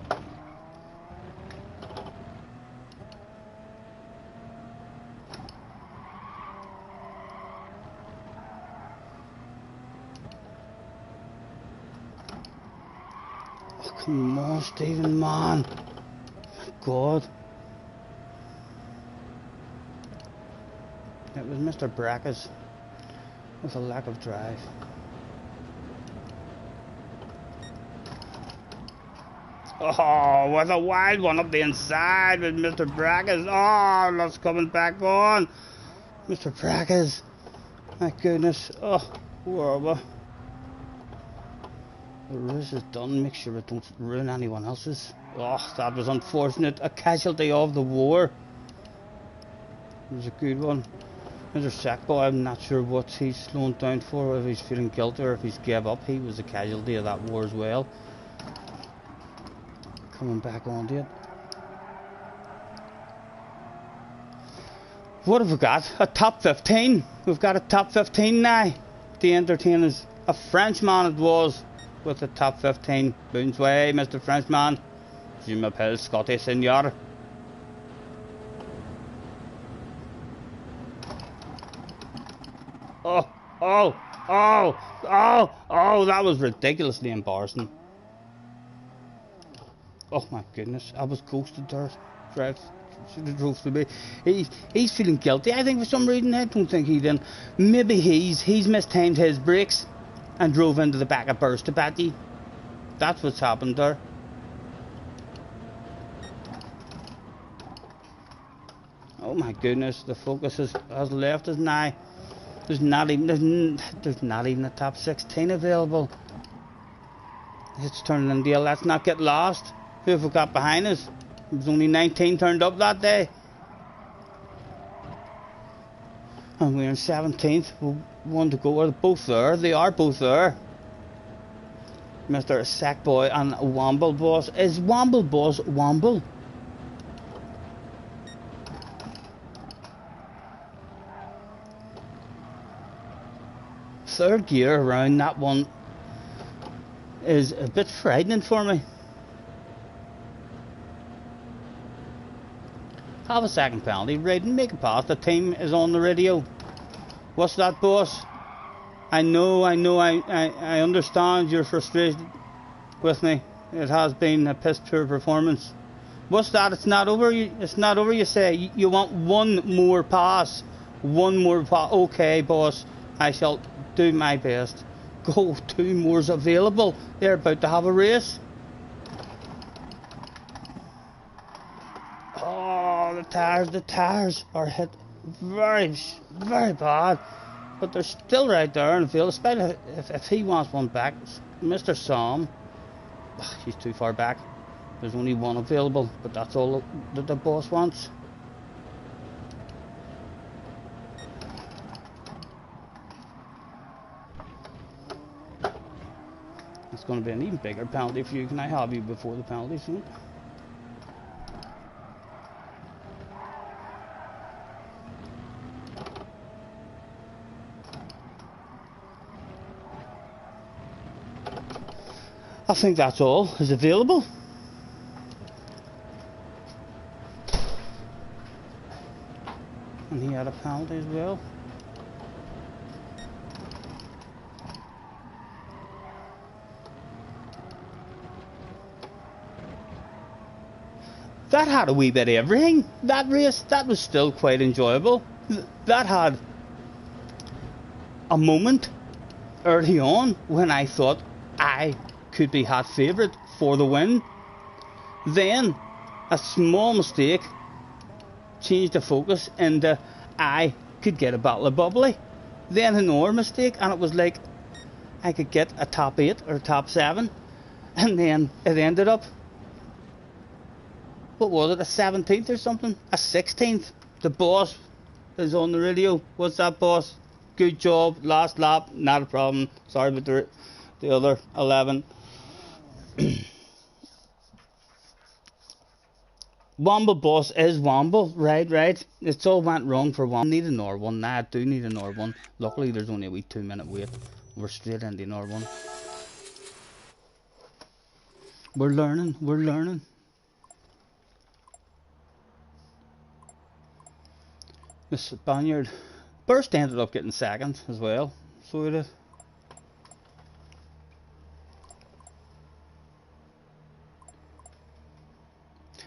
Oh, come on, Stephen, man. God. It was Mr. Brackus with a lack of drive. Oh, with a wild one up the inside with Mr. Brackus. Oh, that's coming back on. Mr. Brackus. My goodness. Oh, where are we? The race is done. Make sure it don't ruin anyone else's. Oh, that was unfortunate. A casualty of the war. It was a good one. Mr. Sackboy, I'm not sure what he's slowing down for, if he's feeling guilty or if he's gave up. He was a casualty of that war as well. Coming back onto it. What have we got? A top 15. We've got a top 15 now. The entertain is a Frenchman it was with the top 15. Boons way, Mr. Frenchman. Je m'appelle Scotty Senior. Oh, that was ridiculously embarrassing. Oh my goodness, I was ghosted there. Should have drove through me. He's feeling guilty, I think, for some reason. I don't think he did. Maybe he's mistimed his brakes and drove into the back of Burst to Patty. That's what's happened there. Oh my goodness, the focus has left us now. There's not even a top 16 available. It's turning into a let's not get lost. Who have we got behind us? There was only 19 turned up that day. And we're in 17th. One to go. Are both there? They are both there. Mr. Sackboy and Womble Boss. Is Womble Boss Womble? Third gear around that one is a bit frightening for me. Have a second penalty, right, and make a pass. The team is on the radio. What's that, boss? I know, I understand you're frustrated with me. It has been a piss poor performance. What's that? It's not over. It's not over. You say you want one more pass. One more pass. Okay, boss. I shall do my best. Go. 2 more's available. They're about to have a race. Oh, the tires are hit very, very bad. But they're still right there in the field. Especially if he wants one back, Mr. Sam. He's too far back. There's only one available, but that's all that the boss wants. It's going to be an even bigger penalty for you. Can I have you before the penalty soon? I think that's all is available. And he had a penalty as well. That had a wee bit of everything. That race, that was still quite enjoyable. That had a moment early on when I thought I could be hot favourite for the win. Then a small mistake changed the focus into I could get a bottle of bubbly. Then another mistake and it was like I could get a top 8 or top 7, and then it ended up, what was it, a 17th or something, a 16th. The boss is on the radio. What's that, boss? Good job, last lap, not a problem. Sorry about the other 11. Womble boss is Womble, right. It's all went wrong for Womble. Need another one. Nah, I do need another one. Luckily there's only a wee 2-minute wait. We're straight into another one. We're learning. The Spaniard Burst ended up getting second as well, so it is.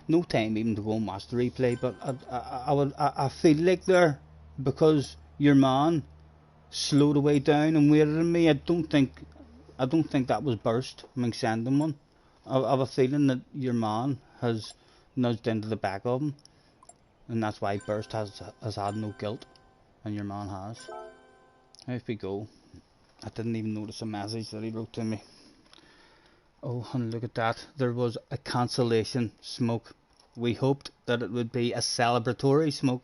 No time even to go and watch the replay, but I feel like there, because your man slowed away down and waited on me. I don't think that was Burst. I'm sending one. I have a feeling that your man has nudged into the back of him, and that's why Burst has had no guilt, and your man has. Off we go. I didn't even notice a message that he wrote to me. Oh, and look at that. There was a cancellation smoke. We hoped that it would be a celebratory smoke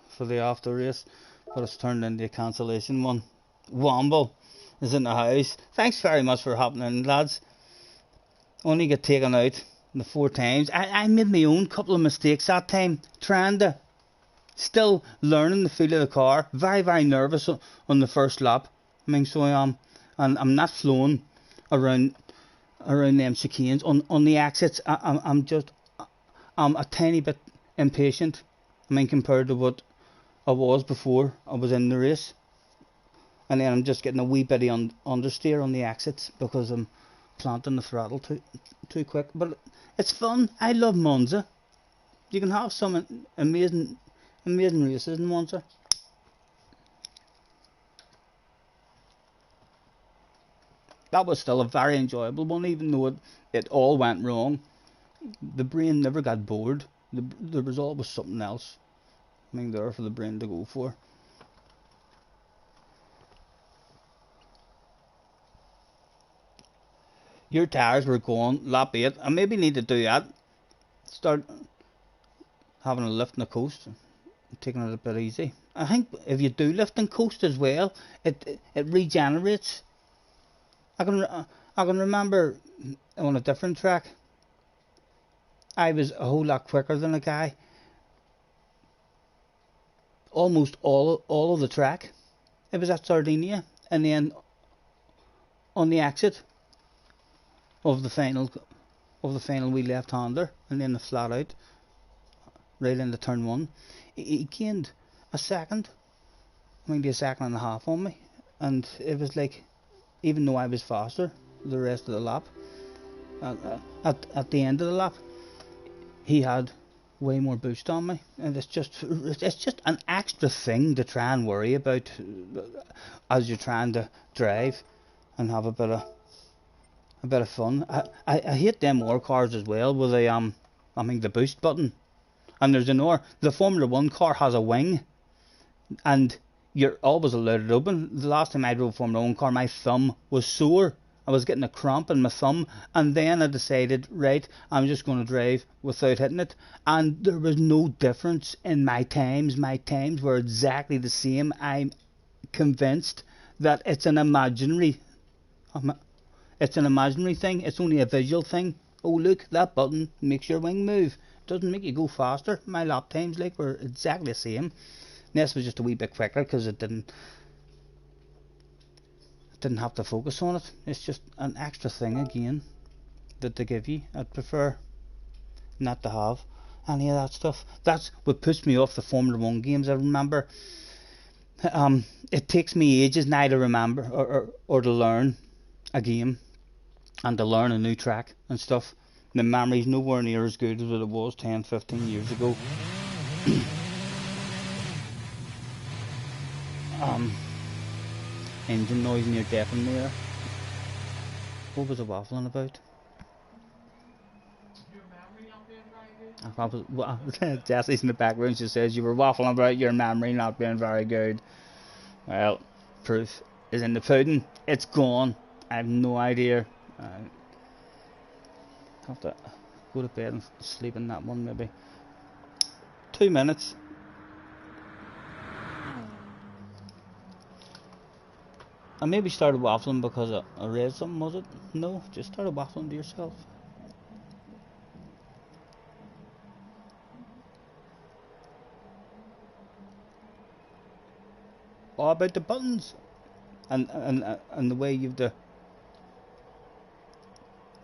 for the after race, but it's turned into a cancellation one. Womble is in the house. Thanks very much for hopping in, lads. Only get taken out the 4 times. I made my own couple of mistakes that time, trying to, still learning the feel of the car. Very, very nervous on the first lap. I mean, so I am, and I'm not flowing around them chicanes on the exits. I'm a tiny bit impatient. I mean, compared to what I was before I was in the race, and then I'm just getting a wee bit of understeer on the exits because I'm planting the throttle too quick. But it's fun. I love Monza. You can have some amazing races in Monza. That was still a very enjoyable one, even though it all went wrong. The brain never got bored. There was always something else, I mean, there for the brain to go for. Your tyres were going lap 8. I maybe need to do that. Start having a lift in the coast, taking it a bit easy. I think if you do lift and coast as well, it regenerates. I can remember on a different track, I was a whole lot quicker than a guy. Almost all of the track. It was at Sardinia, and then on the exit of the final wee left-hander, and then the flat out, right into turn one. He gained a second, maybe a second and a half on me, and it was like, even though I was faster the rest of the lap, at the end of the lap, he had way more boost on me, and it's just an extra thing to try and worry about as you're trying to drive and have a bit of fun. I hate them more cars as well with the boost button, and there's the Formula 1 car has a wing, and you're always allowed it open. The last time I drove a Formula 1 car, my thumb was sore. I was getting a cramp in my thumb, and then I decided, right, I'm just going to drive without hitting it, and there was no difference in my times. My times were exactly the same. I'm convinced that it's an imaginary thing. It's only a visual thing. Oh look, that button makes your wing move. It doesn't make you go faster. My lap times were exactly the same. This was just a wee bit quicker because it didn't have to focus on it. It's just an extra thing again that they give you. I'd prefer not to have any of that stuff. That's what puts me off the Formula 1 games. I remember it takes me ages now to remember or to learn a game and to learn a new track and stuff. The memory's nowhere near as good as it was 10-15 years ago. Engine noise near deafening there. What was I waffling about? Jessie's in the background. She says you were waffling about your memory not being very good. Well, proof is in the pudding. It's gone. I have no idea. I have to go to bed and sleep in that one maybe. 2 minutes. I maybe started waffling because I read something, was it? No, just started waffling to yourself. Oh, about the buttons and the way you have to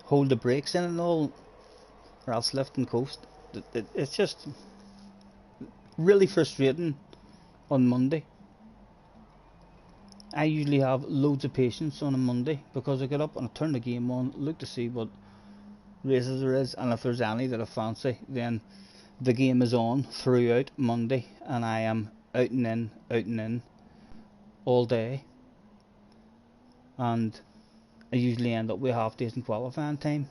hold the brakes in and all, or else lift and coast. It's just really frustrating on Monday. I usually have loads of patience on a Monday because I get up and I turn the game on, look to see what races there is, and if there's any that I fancy, then the game is on throughout Monday, and I am out and in all day, and I usually end up with half days in qualifying time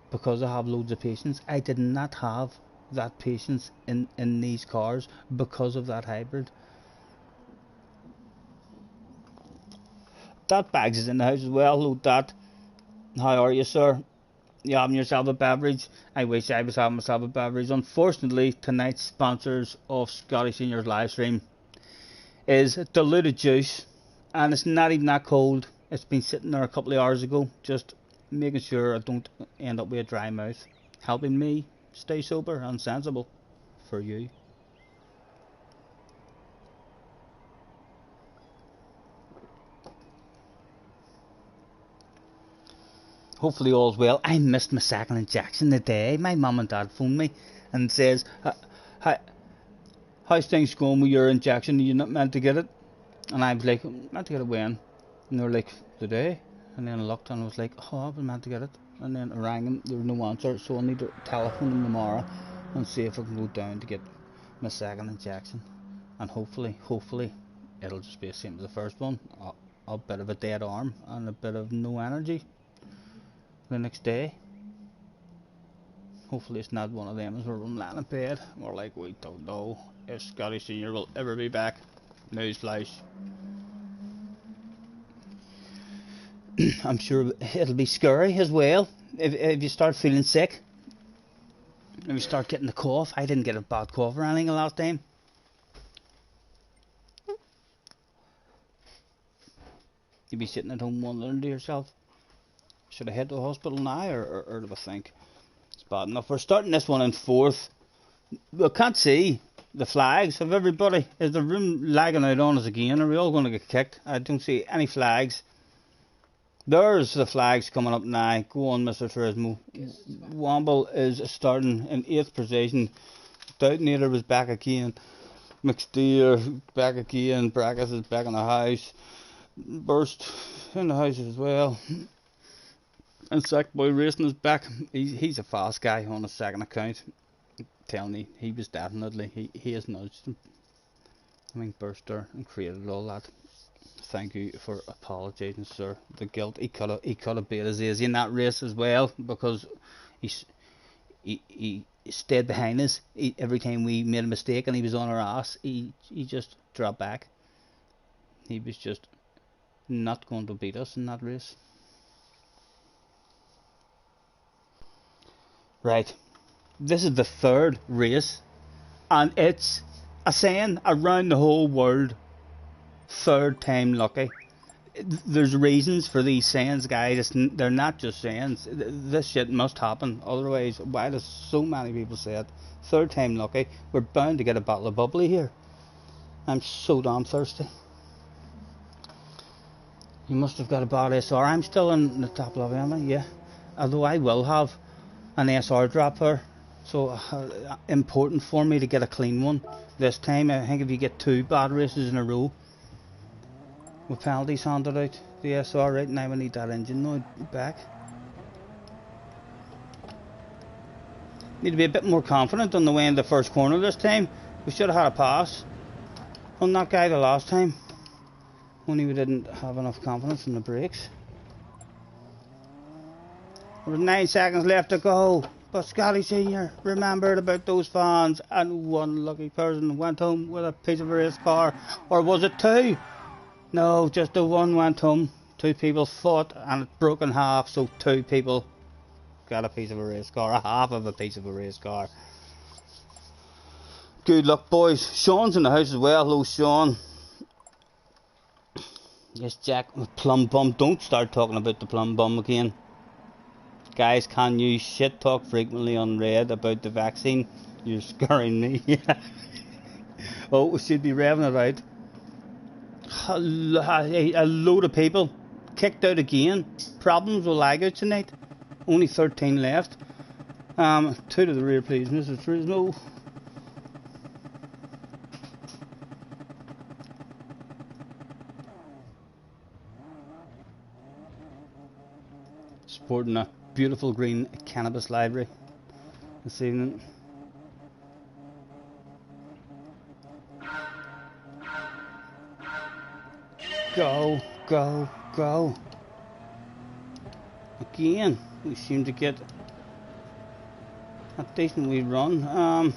because I have loads of patience. I did not have that patience in these cars because of that hybrid. That Bags is in the house as well. Hello, Dad. How are you, sir? You having yourself a beverage? I wish I was having myself a beverage. Unfortunately, tonight's sponsors of Scotty Senior's live stream is diluted juice, and it's not even that cold. It's been sitting there a couple of hours ago, just making sure I don't end up with a dry mouth, helping me stay sober and sensible for you. Hopefully all's well. I missed my second injection today. My mum and dad phoned me and says, how's things going with your injection? Are you not meant to get it? And I was like, meant to get it when? And they were like, today? And then I looked and I was like, oh, I've been meant to get it. And then I rang them, there was no answer, so I'll need to telephone them tomorrow and see if I can go down to get my second injection. And hopefully, it'll just be the same as the first one. A bit of a dead arm and a bit of no energy the next day. Hopefully it's not one of them as we're lying in bed. We're like, we don't know if Scotty Senior will ever be back. Newsflash. I'm sure it'll be scary as well if you start feeling sick. If you start getting the cough. I didn't get a bad cough or anything the last time. You'd be sitting at home wondering to yourself, should I head to the hospital now or do I think it's bad enough? We're starting this one in fourth. We can't see the flags of everybody. Is the room lagging out on us again? Are we all going to get kicked? I don't see any flags. There's the flags coming up now. Go on, Mr. Turismo. Womble is starting in 8th position. Stoutinator was back again. McSteer back again. Brackus is back in the house. Burst in the house as well. And Sackboy Racing is back. He's a fast guy on a second account. I'm telling you, he was definitely, he has nudged him. I mean, Burster and created all that. Thank you for apologising, sir. The guilt, he could have beat us easy in that race as well, because he stayed behind us. Every time we made a mistake and he was on our ass, he just dropped back. He was just not going to beat us in that race. Right, this is the third race, and it's a saying around the whole world: third time lucky. There's reasons for these sayings, guys. They're not just sayings. This shit must happen, otherwise why does so many people say it? Third time lucky. We're bound to get a bottle of bubbly here. I'm so damn thirsty. You must have got a bad SR. I'm still in the top level, am I? Yeah. Although I will have an SR drop here, so important for me to get a clean one this time. I think if you get 2 bad races in a row with penalties handed out, the SR, right now we need that engine now back. Need to be a bit more confident on the way in the first corner this time. We should have had a pass on that guy the last time, only we didn't have enough confidence in the brakes. There was 9 seconds left to go, but Scotty Senior remembered about those fans, and one lucky person went home with a piece of a race car. Or was it 2? No, just the one went home. 2 people fought and it broke in half, so 2 people got a piece of a race car, a half of a piece of a race car. Good luck, boys. Sean's in the house as well. Hello, Sean. Yes, Jack, plum bum. Don't start talking about the plum bum again. Guys, can you shit talk frequently on Red about the vaccine? You're scaring me. Oh, we should be revving it out. A load of people kicked out again. Problems with lag out tonight. Only 13 left. 2 to the rear, please, Mr. Trisno. Sporting a beautiful green cannabis library this evening. Go, go, go. Again, we seem to get a decent wee run. I'm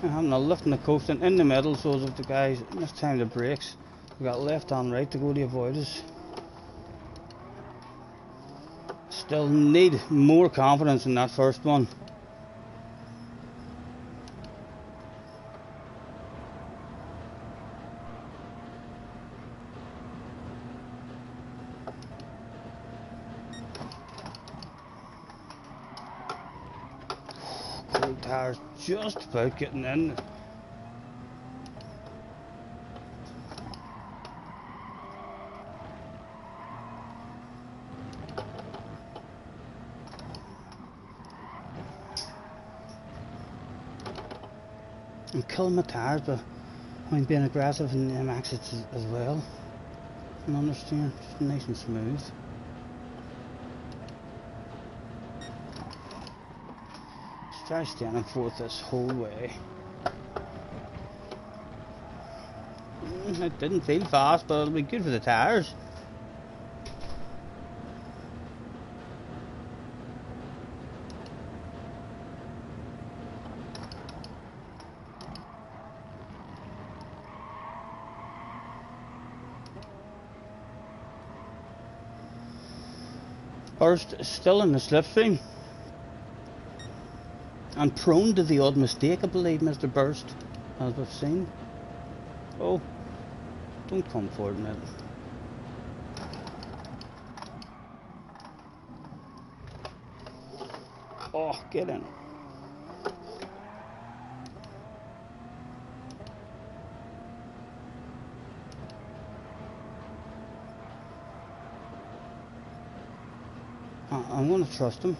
having a lift in the coast and in the middle, so as if the guys missed time the brakes. We got left and right to go to avoid us. Still need more confidence in that first one. Cold tires just about getting in. I'm killing my tires, but I'm being aggressive in the exits as well. And understeer, just nice and smooth. Just try standing forth this whole way. It didn't feel fast, but it'll be good for the tires. Burst is still in the slipstream and prone to the odd mistake, I believe, Mr. Burst, as we've seen. Oh, don't come forward, mate. Oh, get in. I'm going to trust him.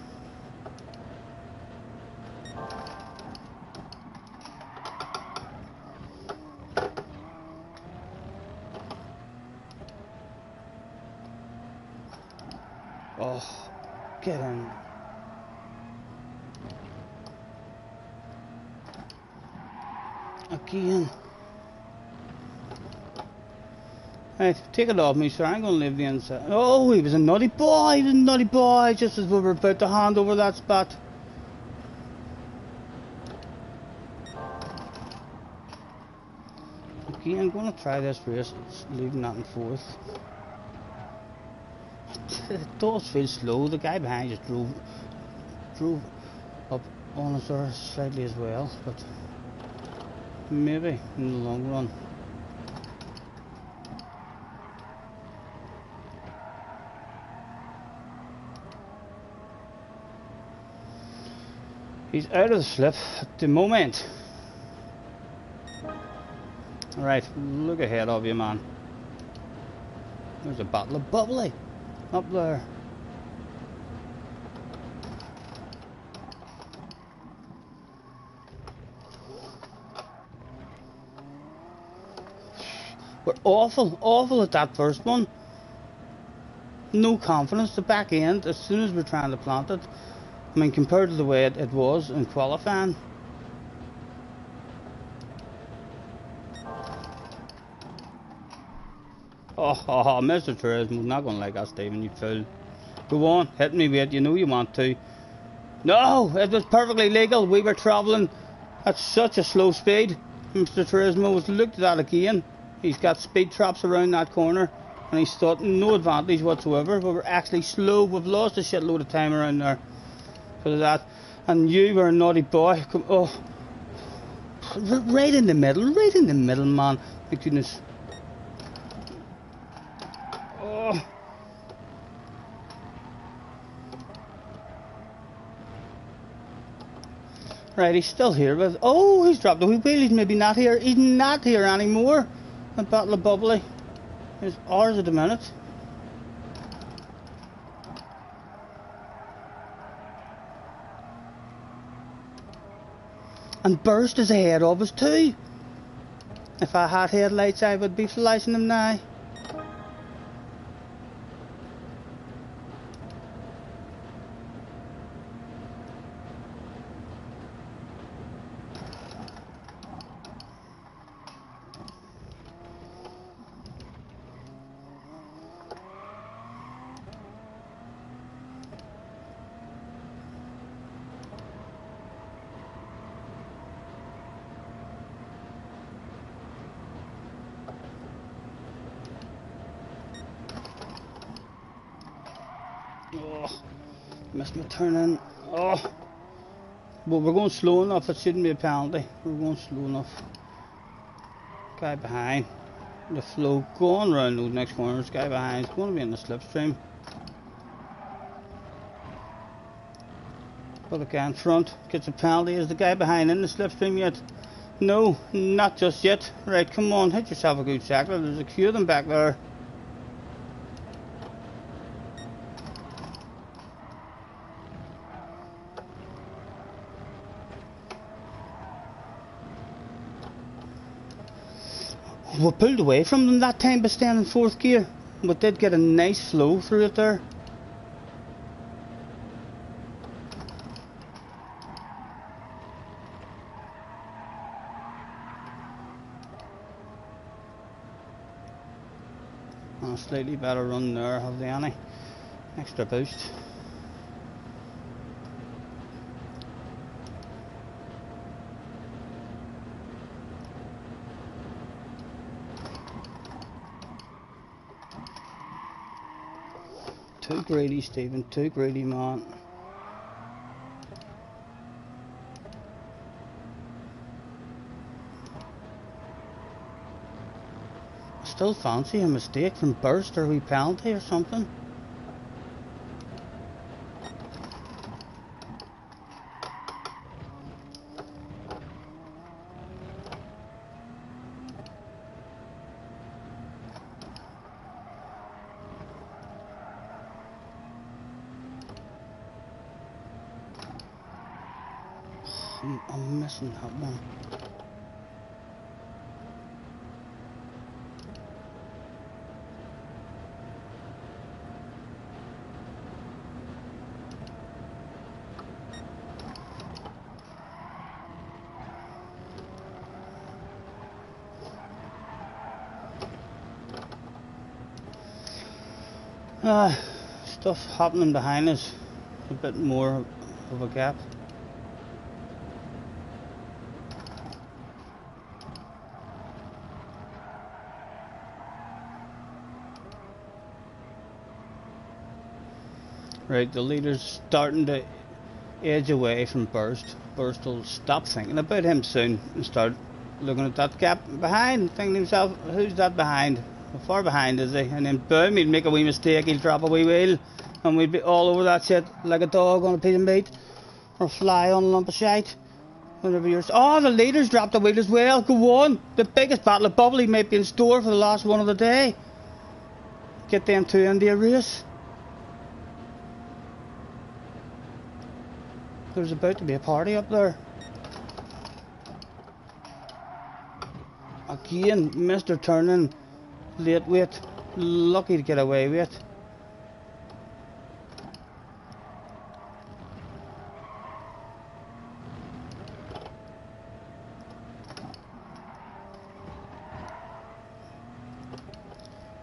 Get in. Again. Right, take it off me, sir. I'm going to leave the inside. Oh, he was a naughty boy. He was a naughty boy just as we were about to hand over that spot. Again, I'm going to try this race. It's leaving that in fourth. It does feel slow. The guy behind just drove up on us there slightly as well, but maybe in the long run. He's out of the slip at the moment. Right, look ahead of you, man. There's a bottle of bubbly up there. We're awful at that first one. No confidence. The back end, as soon as we're trying to plant it, I mean, compared to the way it was in qualifying. Oh, Mr. Turismo's not going to like that, Stephen, you fool. Go on, hit me with it, you know you want to. No, it was perfectly legal. We were travelling at such a slow speed. Mr. Turismo was looked at that again. He's got speed traps around that corner, and he's thought no advantage whatsoever. But we're actually slow. We've lost a shitload of time around there because of that. And you were a naughty boy. Oh, right in the middle, man. My goodness. Oh. Right, he's still here, but oh, he's dropped the wheel. He's maybe not here. He's not here anymore. A bottle of bubbly is ours at the minute. And Burst is ahead of us too. If I had headlights, I would be flashing them now. Oh, missed my turn in. Oh, well, we're going slow enough. It shouldn't be a penalty. We're going slow enough. Guy behind. The flow going round those next corners. Guy behind is going to be in the slipstream. But the guy in front gets a penalty. Is the guy behind in the slipstream yet? No, not just yet. Right, come on, hit yourself a good sector. There's a few of them back there. We pulled away from them that time by staying in fourth gear. We did get a nice flow through it there. And a slightly better run there, have they any? Extra boost. Too greedy, Stephen, too greedy, man. I still fancy a mistake from Burst or a wee penalty or something. I'm missing that one. Stuff happening behind us. A bit more of a gap. Right, the leader's starting to edge away from Burst. Burst will stop thinking about him soon and start looking at that gap behind, thinking to himself, who's that behind? How far behind is he? And then boom, he'll make a wee mistake, he'll drop a wee wheel, and we'll be all over that shit like a dog on a piece of meat, or a fly on a lump of shite. Whatever yours. Oh, the leader's dropped the wheel as well. Go on. The biggest battle of bubbly might be in store for the last one of the day. Get them two into a race. There's about to be a party up there. Again, Mr. Turning, late weight, lucky to get away with it.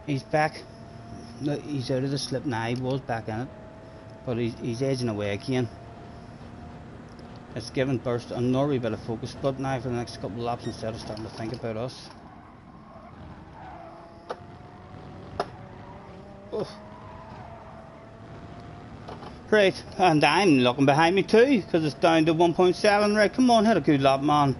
He's back. No, he's out of the slip now. He was back in it, but he's edging away again. It's given Burst another wee bit of focus, but now for the next couple of laps instead of starting to think about us. Oh. Right, and I'm looking behind me too, because it's down to 1.7. Right, come on, hit a good lap, man.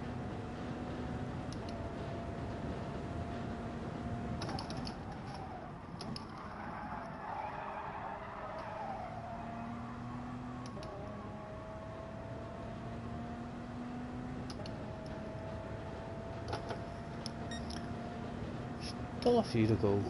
Still a few to go.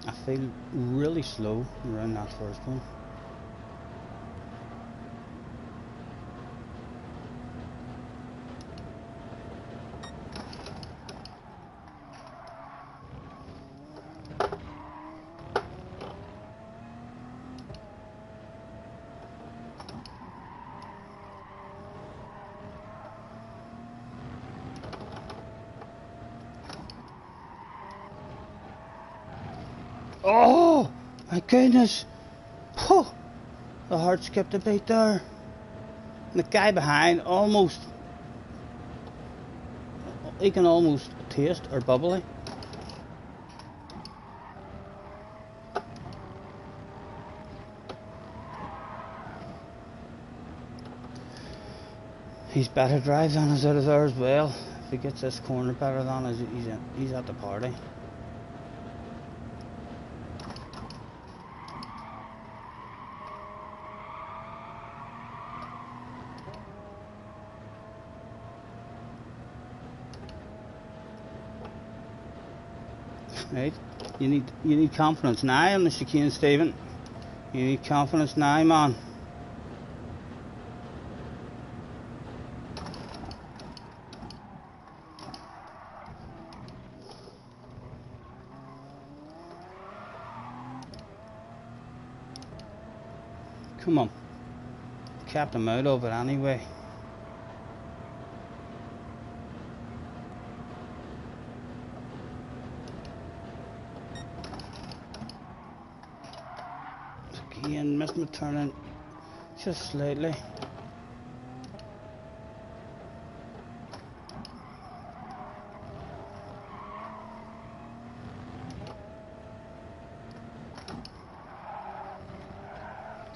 I feel really slow around that first one. Oh my goodness! Oh, the heart skipped a beat there. And the guy behind almost, he can almost taste or bubbly. He's better drive than us out of there as well. If he gets this corner better than us, he's at the party. Right, you need confidence now on the chicane, Stephen. You need confidence now, man. Come on, kept him out of it anyway. Again, missed my turning just slightly.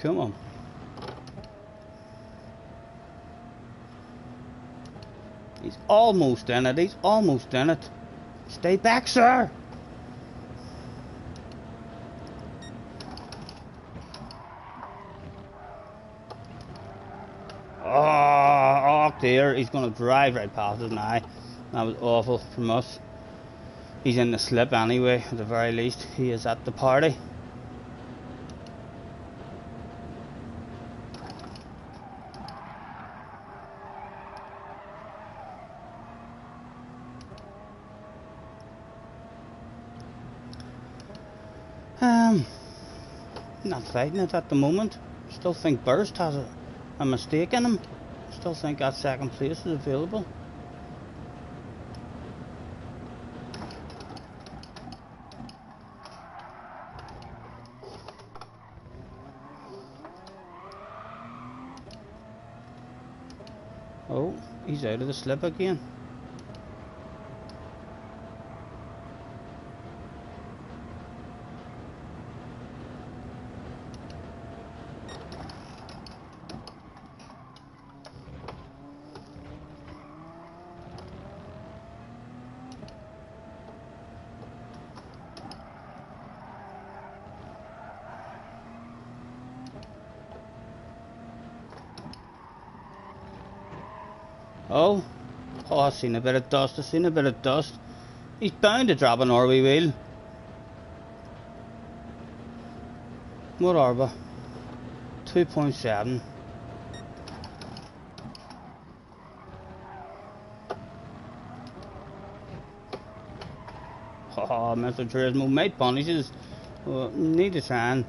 Come on. He's almost in it, he's almost in it. Stay back, sir! Oh dear, he's going to drive right past us now. That was awful from us. He's in the slip anyway, at the very least. He is at the party. Not fighting it at the moment. Still think Burst has a mistake in him. Still think that second place is available. Oh, he's out of the slip again. Oh, I've seen a bit of dust, He's bound to drop an Norway wheel. What are we? 2.7. Oh, Mr. Turismo might punish us. Need to try and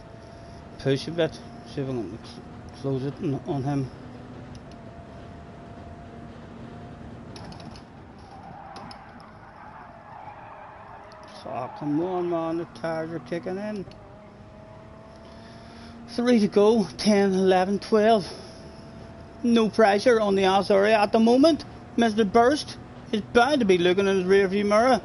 push a bit. See if I can close it on him. Oh, come on, man, the tires are kicking in. 3 to go, 10, 11, 12. No pressure on the Azaria at the moment. Mr. Burst is bound to be looking in his rearview mirror.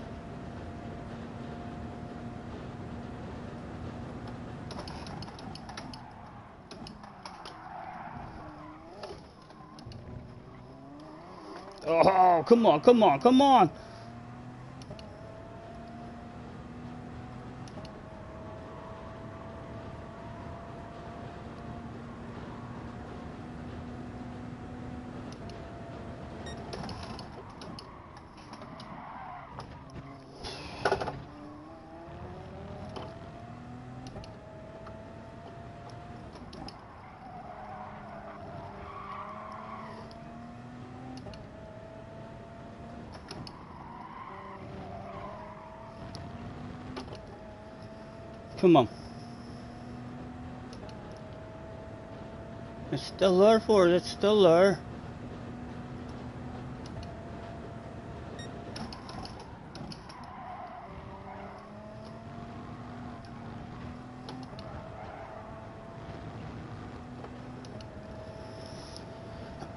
Oh, come on, come on, come on. Come on. It's still there for us, it's still there.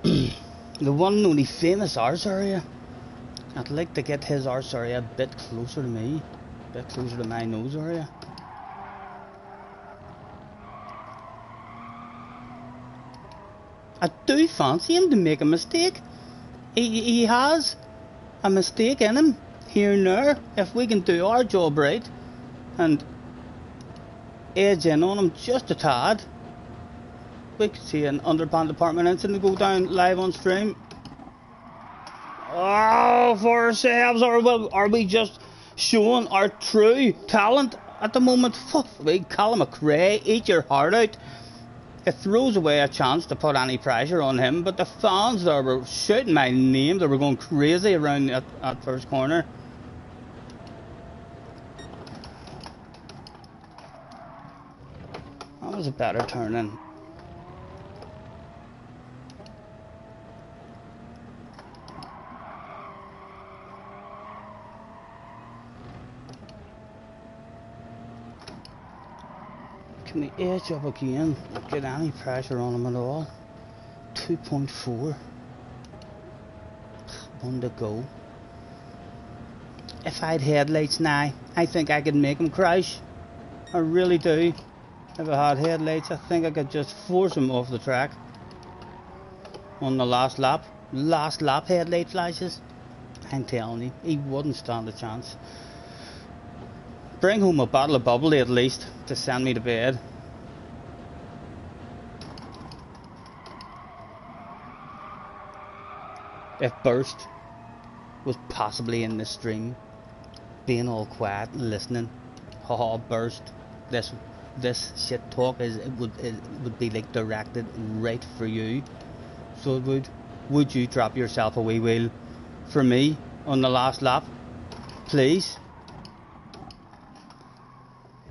The one and only famous arse area. I'd like to get his arse area a bit closer to me. A bit closer to my nose area. I do fancy him to make a mistake. He has a mistake in him here and there. If we can do our job right and edge in on him just a tad, we could see an underpants department incident go down live on stream. Oh, for ourselves, are we just showing our true talent at the moment? Fuck me, Callum McRae, eat your heart out. It throws away a chance to put any pressure on him, but the fans there were shouting my name. They were going crazy around at first corner. That was a better turn in. Can we edge up again? Not get any pressure on him at all. 2.4. 1 to go. If I had headlights now, I think I could make him crash. I really do. If I had headlights, I think I could just force him off the track. On the last lap. Last lap headlight flashes. I'm telling you, he wouldn't stand a chance. Bring home a bottle of bubbly at least to send me to bed. If Burst was possibly in the stream, being all quiet and listening, haha, Burst, this shit talk it would be like directed right for you. So it would. Would you drop yourself a wee wheel for me on the last lap, please?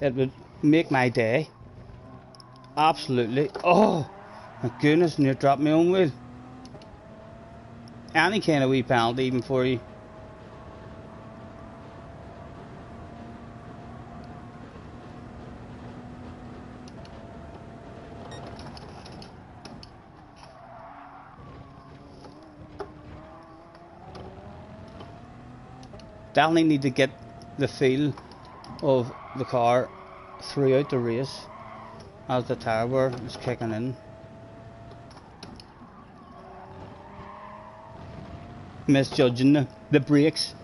It would make my day. Absolutely. Oh my goodness, near dropped my own wheel. Any kind of wee penalty even for you. Definitely need to get the feel of the car throughout the race as the tyre wear is kicking in. Misjudging the brakes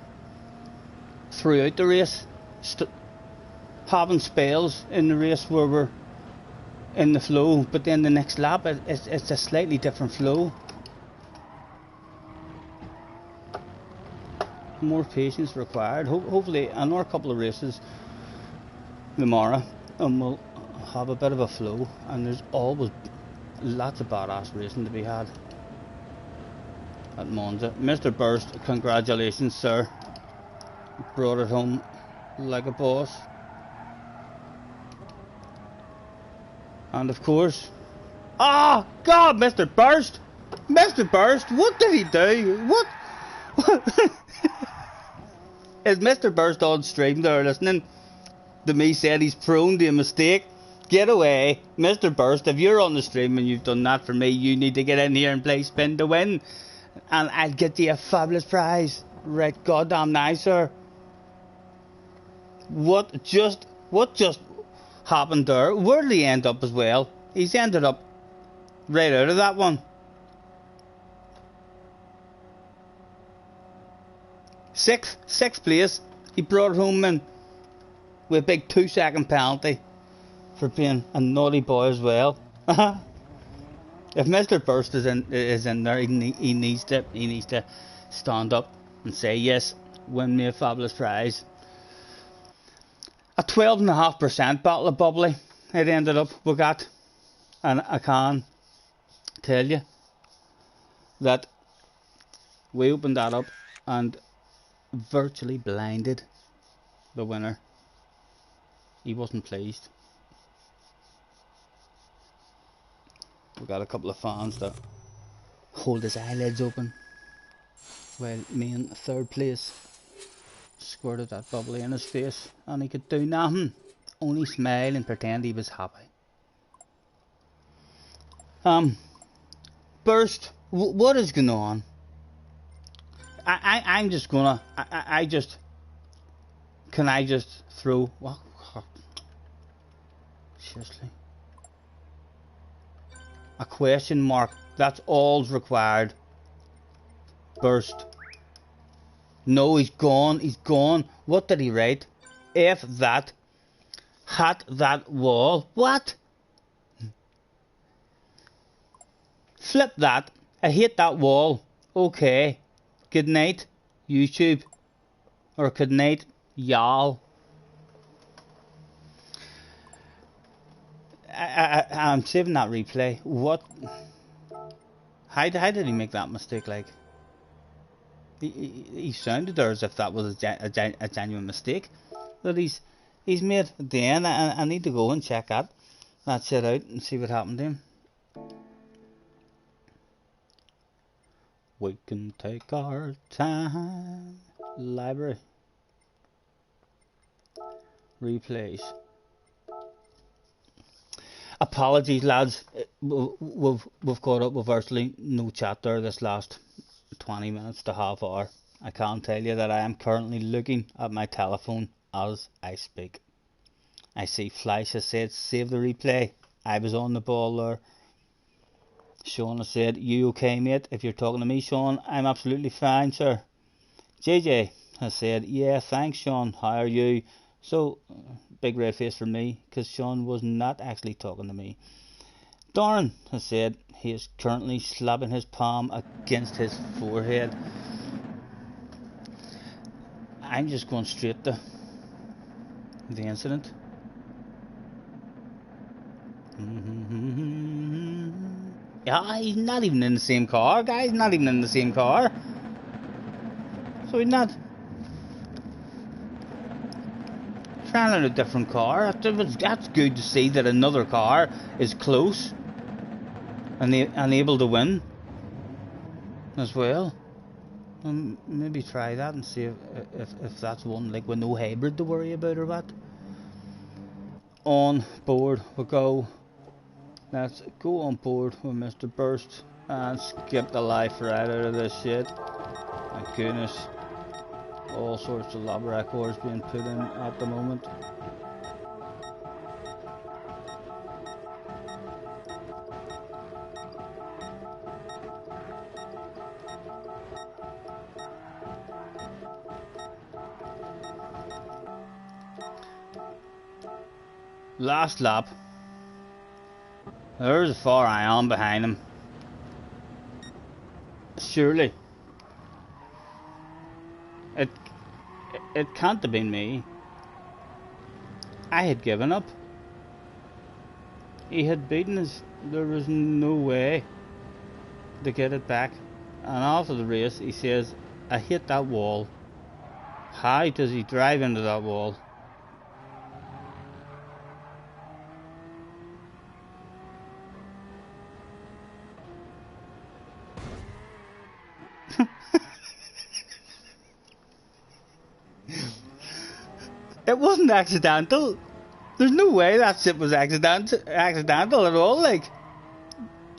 throughout the race. Having spells in the race where we're in the flow, but then the next lap it's a slightly different flow. More patience required. Hopefully another couple of races tomorrow and we'll have a bit of a flow, and there's always lots of badass racing to be had at Monza. Mr. Burst, congratulations sir, brought it home like a boss. And of course, oh god, Mr. Burst, what did he do? What? Is Mr. Burst on stream there listening to me saying he's prone to a mistake? Get away, Mr. Burst. If you're on the stream and you've done that for me, you need to get in here and play spin to win, and I'll get you a fabulous prize. Right, goddamn nice, sir. What just happened there? Where did he end up as well? He's ended up right out of that one. Sixth place. He brought it home in with a big 2-second penalty for being a naughty boy as well. If Mr. Burst is in there, he needs to stand up and say yes, win me a fabulous prize. A 12.5% bottle of bubbly it ended up we got, and I can tell you that we opened that up and virtually blinded the winner. He wasn't pleased. We got a couple of fans that hold his eyelids open while me in third place squirted that bubbly in his face, and he could do nothing, only smile and pretend he was happy. Burst, what is going on? I'm just gonna, can I just throw, what? Seriously? A question mark, that's all's required. Burst. No, he's gone, What did he write? F that. Hat that wall. What? Flip that. I hate that wall. Okay. Good night, YouTube. Or good night, y'all. I'm saving that replay. What? How did he make that mistake? Like, he sounded there as if that was a genuine mistake that he's made at the end. I need to go and check that shit out and see what happened to him. We can take our time. Library. Replays. Apologies, lads. We've caught up with virtually no chat there this last 20 minutes to half hour. I can't tell you that I am currently looking at my telephone as I speak. I see Flash has said save the replay. I was on the ball there. Sean has said, you okay mate? If you're talking to me, Sean, I'm absolutely fine, sir. JJ has said, yeah, thanks Sean, how are you? So, big red face for me, because Sean was not actually talking to me. Darren has said he is currently slapping his palm against his forehead. I'm just going straight to the incident. Yeah, he's not even in the same car, guys. Not even in the same car. So he's not. trying out a different car. That's good to see that another car is close and able to win as well. Maybe try that and see if that's one like with no hybrid to worry about or what. On board we go. Let's go on board with Mr. Burst and skip the life right out of this shit. My goodness. All sorts of lab records being put in at the moment. Last lap. There's how far I am behind him. Surely. It can't have been me. I had given up. He had beaten us. There was no way to get it back. And after the race he says, I hit that wall. How does he drive into that wall? It wasn't accidental. There's no way that shit was accidental at all. Like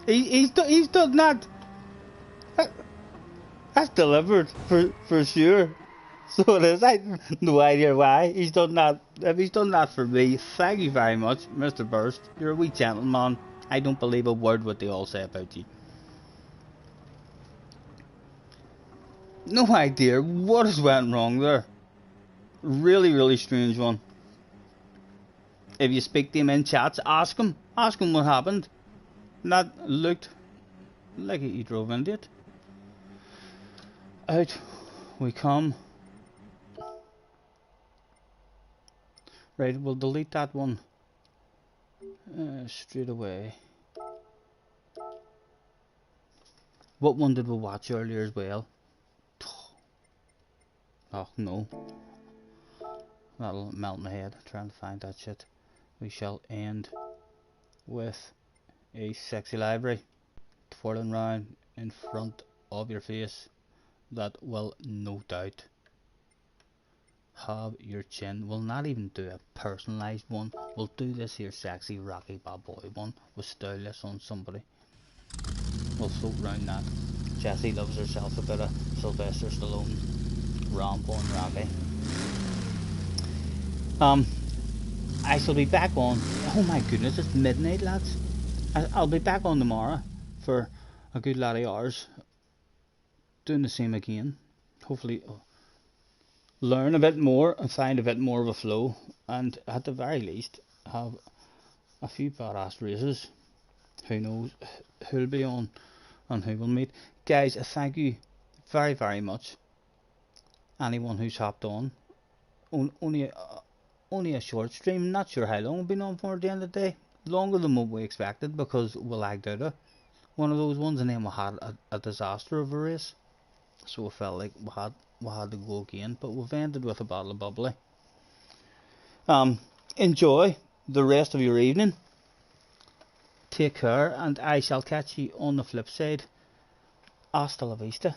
he's done that. That's delivered for sure. So it is. I have no idea why he's done that. If he's done that for me, thank you very much, Mr. Burst. You're a wee gentleman. I don't believe a word what they all say about you. No idea what has went wrong there. Really strange one. If you speak to him in chats, ask him what happened. That looked like he drove into it. Out we come. Right, we'll delete that one straight away. What one did we watch earlier as well? Oh no. That'll melt my head trying to find that shit. We shall end with a sexy library twirling round in front of your face that will no doubt have your chin. We'll not even do a personalised one. We'll do this here sexy rocky bad boy one with stylus on somebody. We'll float round that. Jessie loves herself a bit of Sylvester Stallone romp on Rocky. I shall be back on. Oh my goodness, it's midnight, lads. I'll be back on tomorrow for a good lot of hours, doing the same again. Hopefully, learn a bit more and find a bit more of a flow, and at the very least, have a few badass races. Who knows who'll be on and who will meet. Guys, thank you very much. Anyone who's hopped on. Only a short stream, not sure how long we've been on for at the end of the day. Longer than what we expected because we lagged out of one of those ones and then we had a disaster of a race. So we felt like we had to go again, but we've ended with a bottle of bubbly. Enjoy the rest of your evening. Take care and I shall catch you on the flip side. Hasta la vista.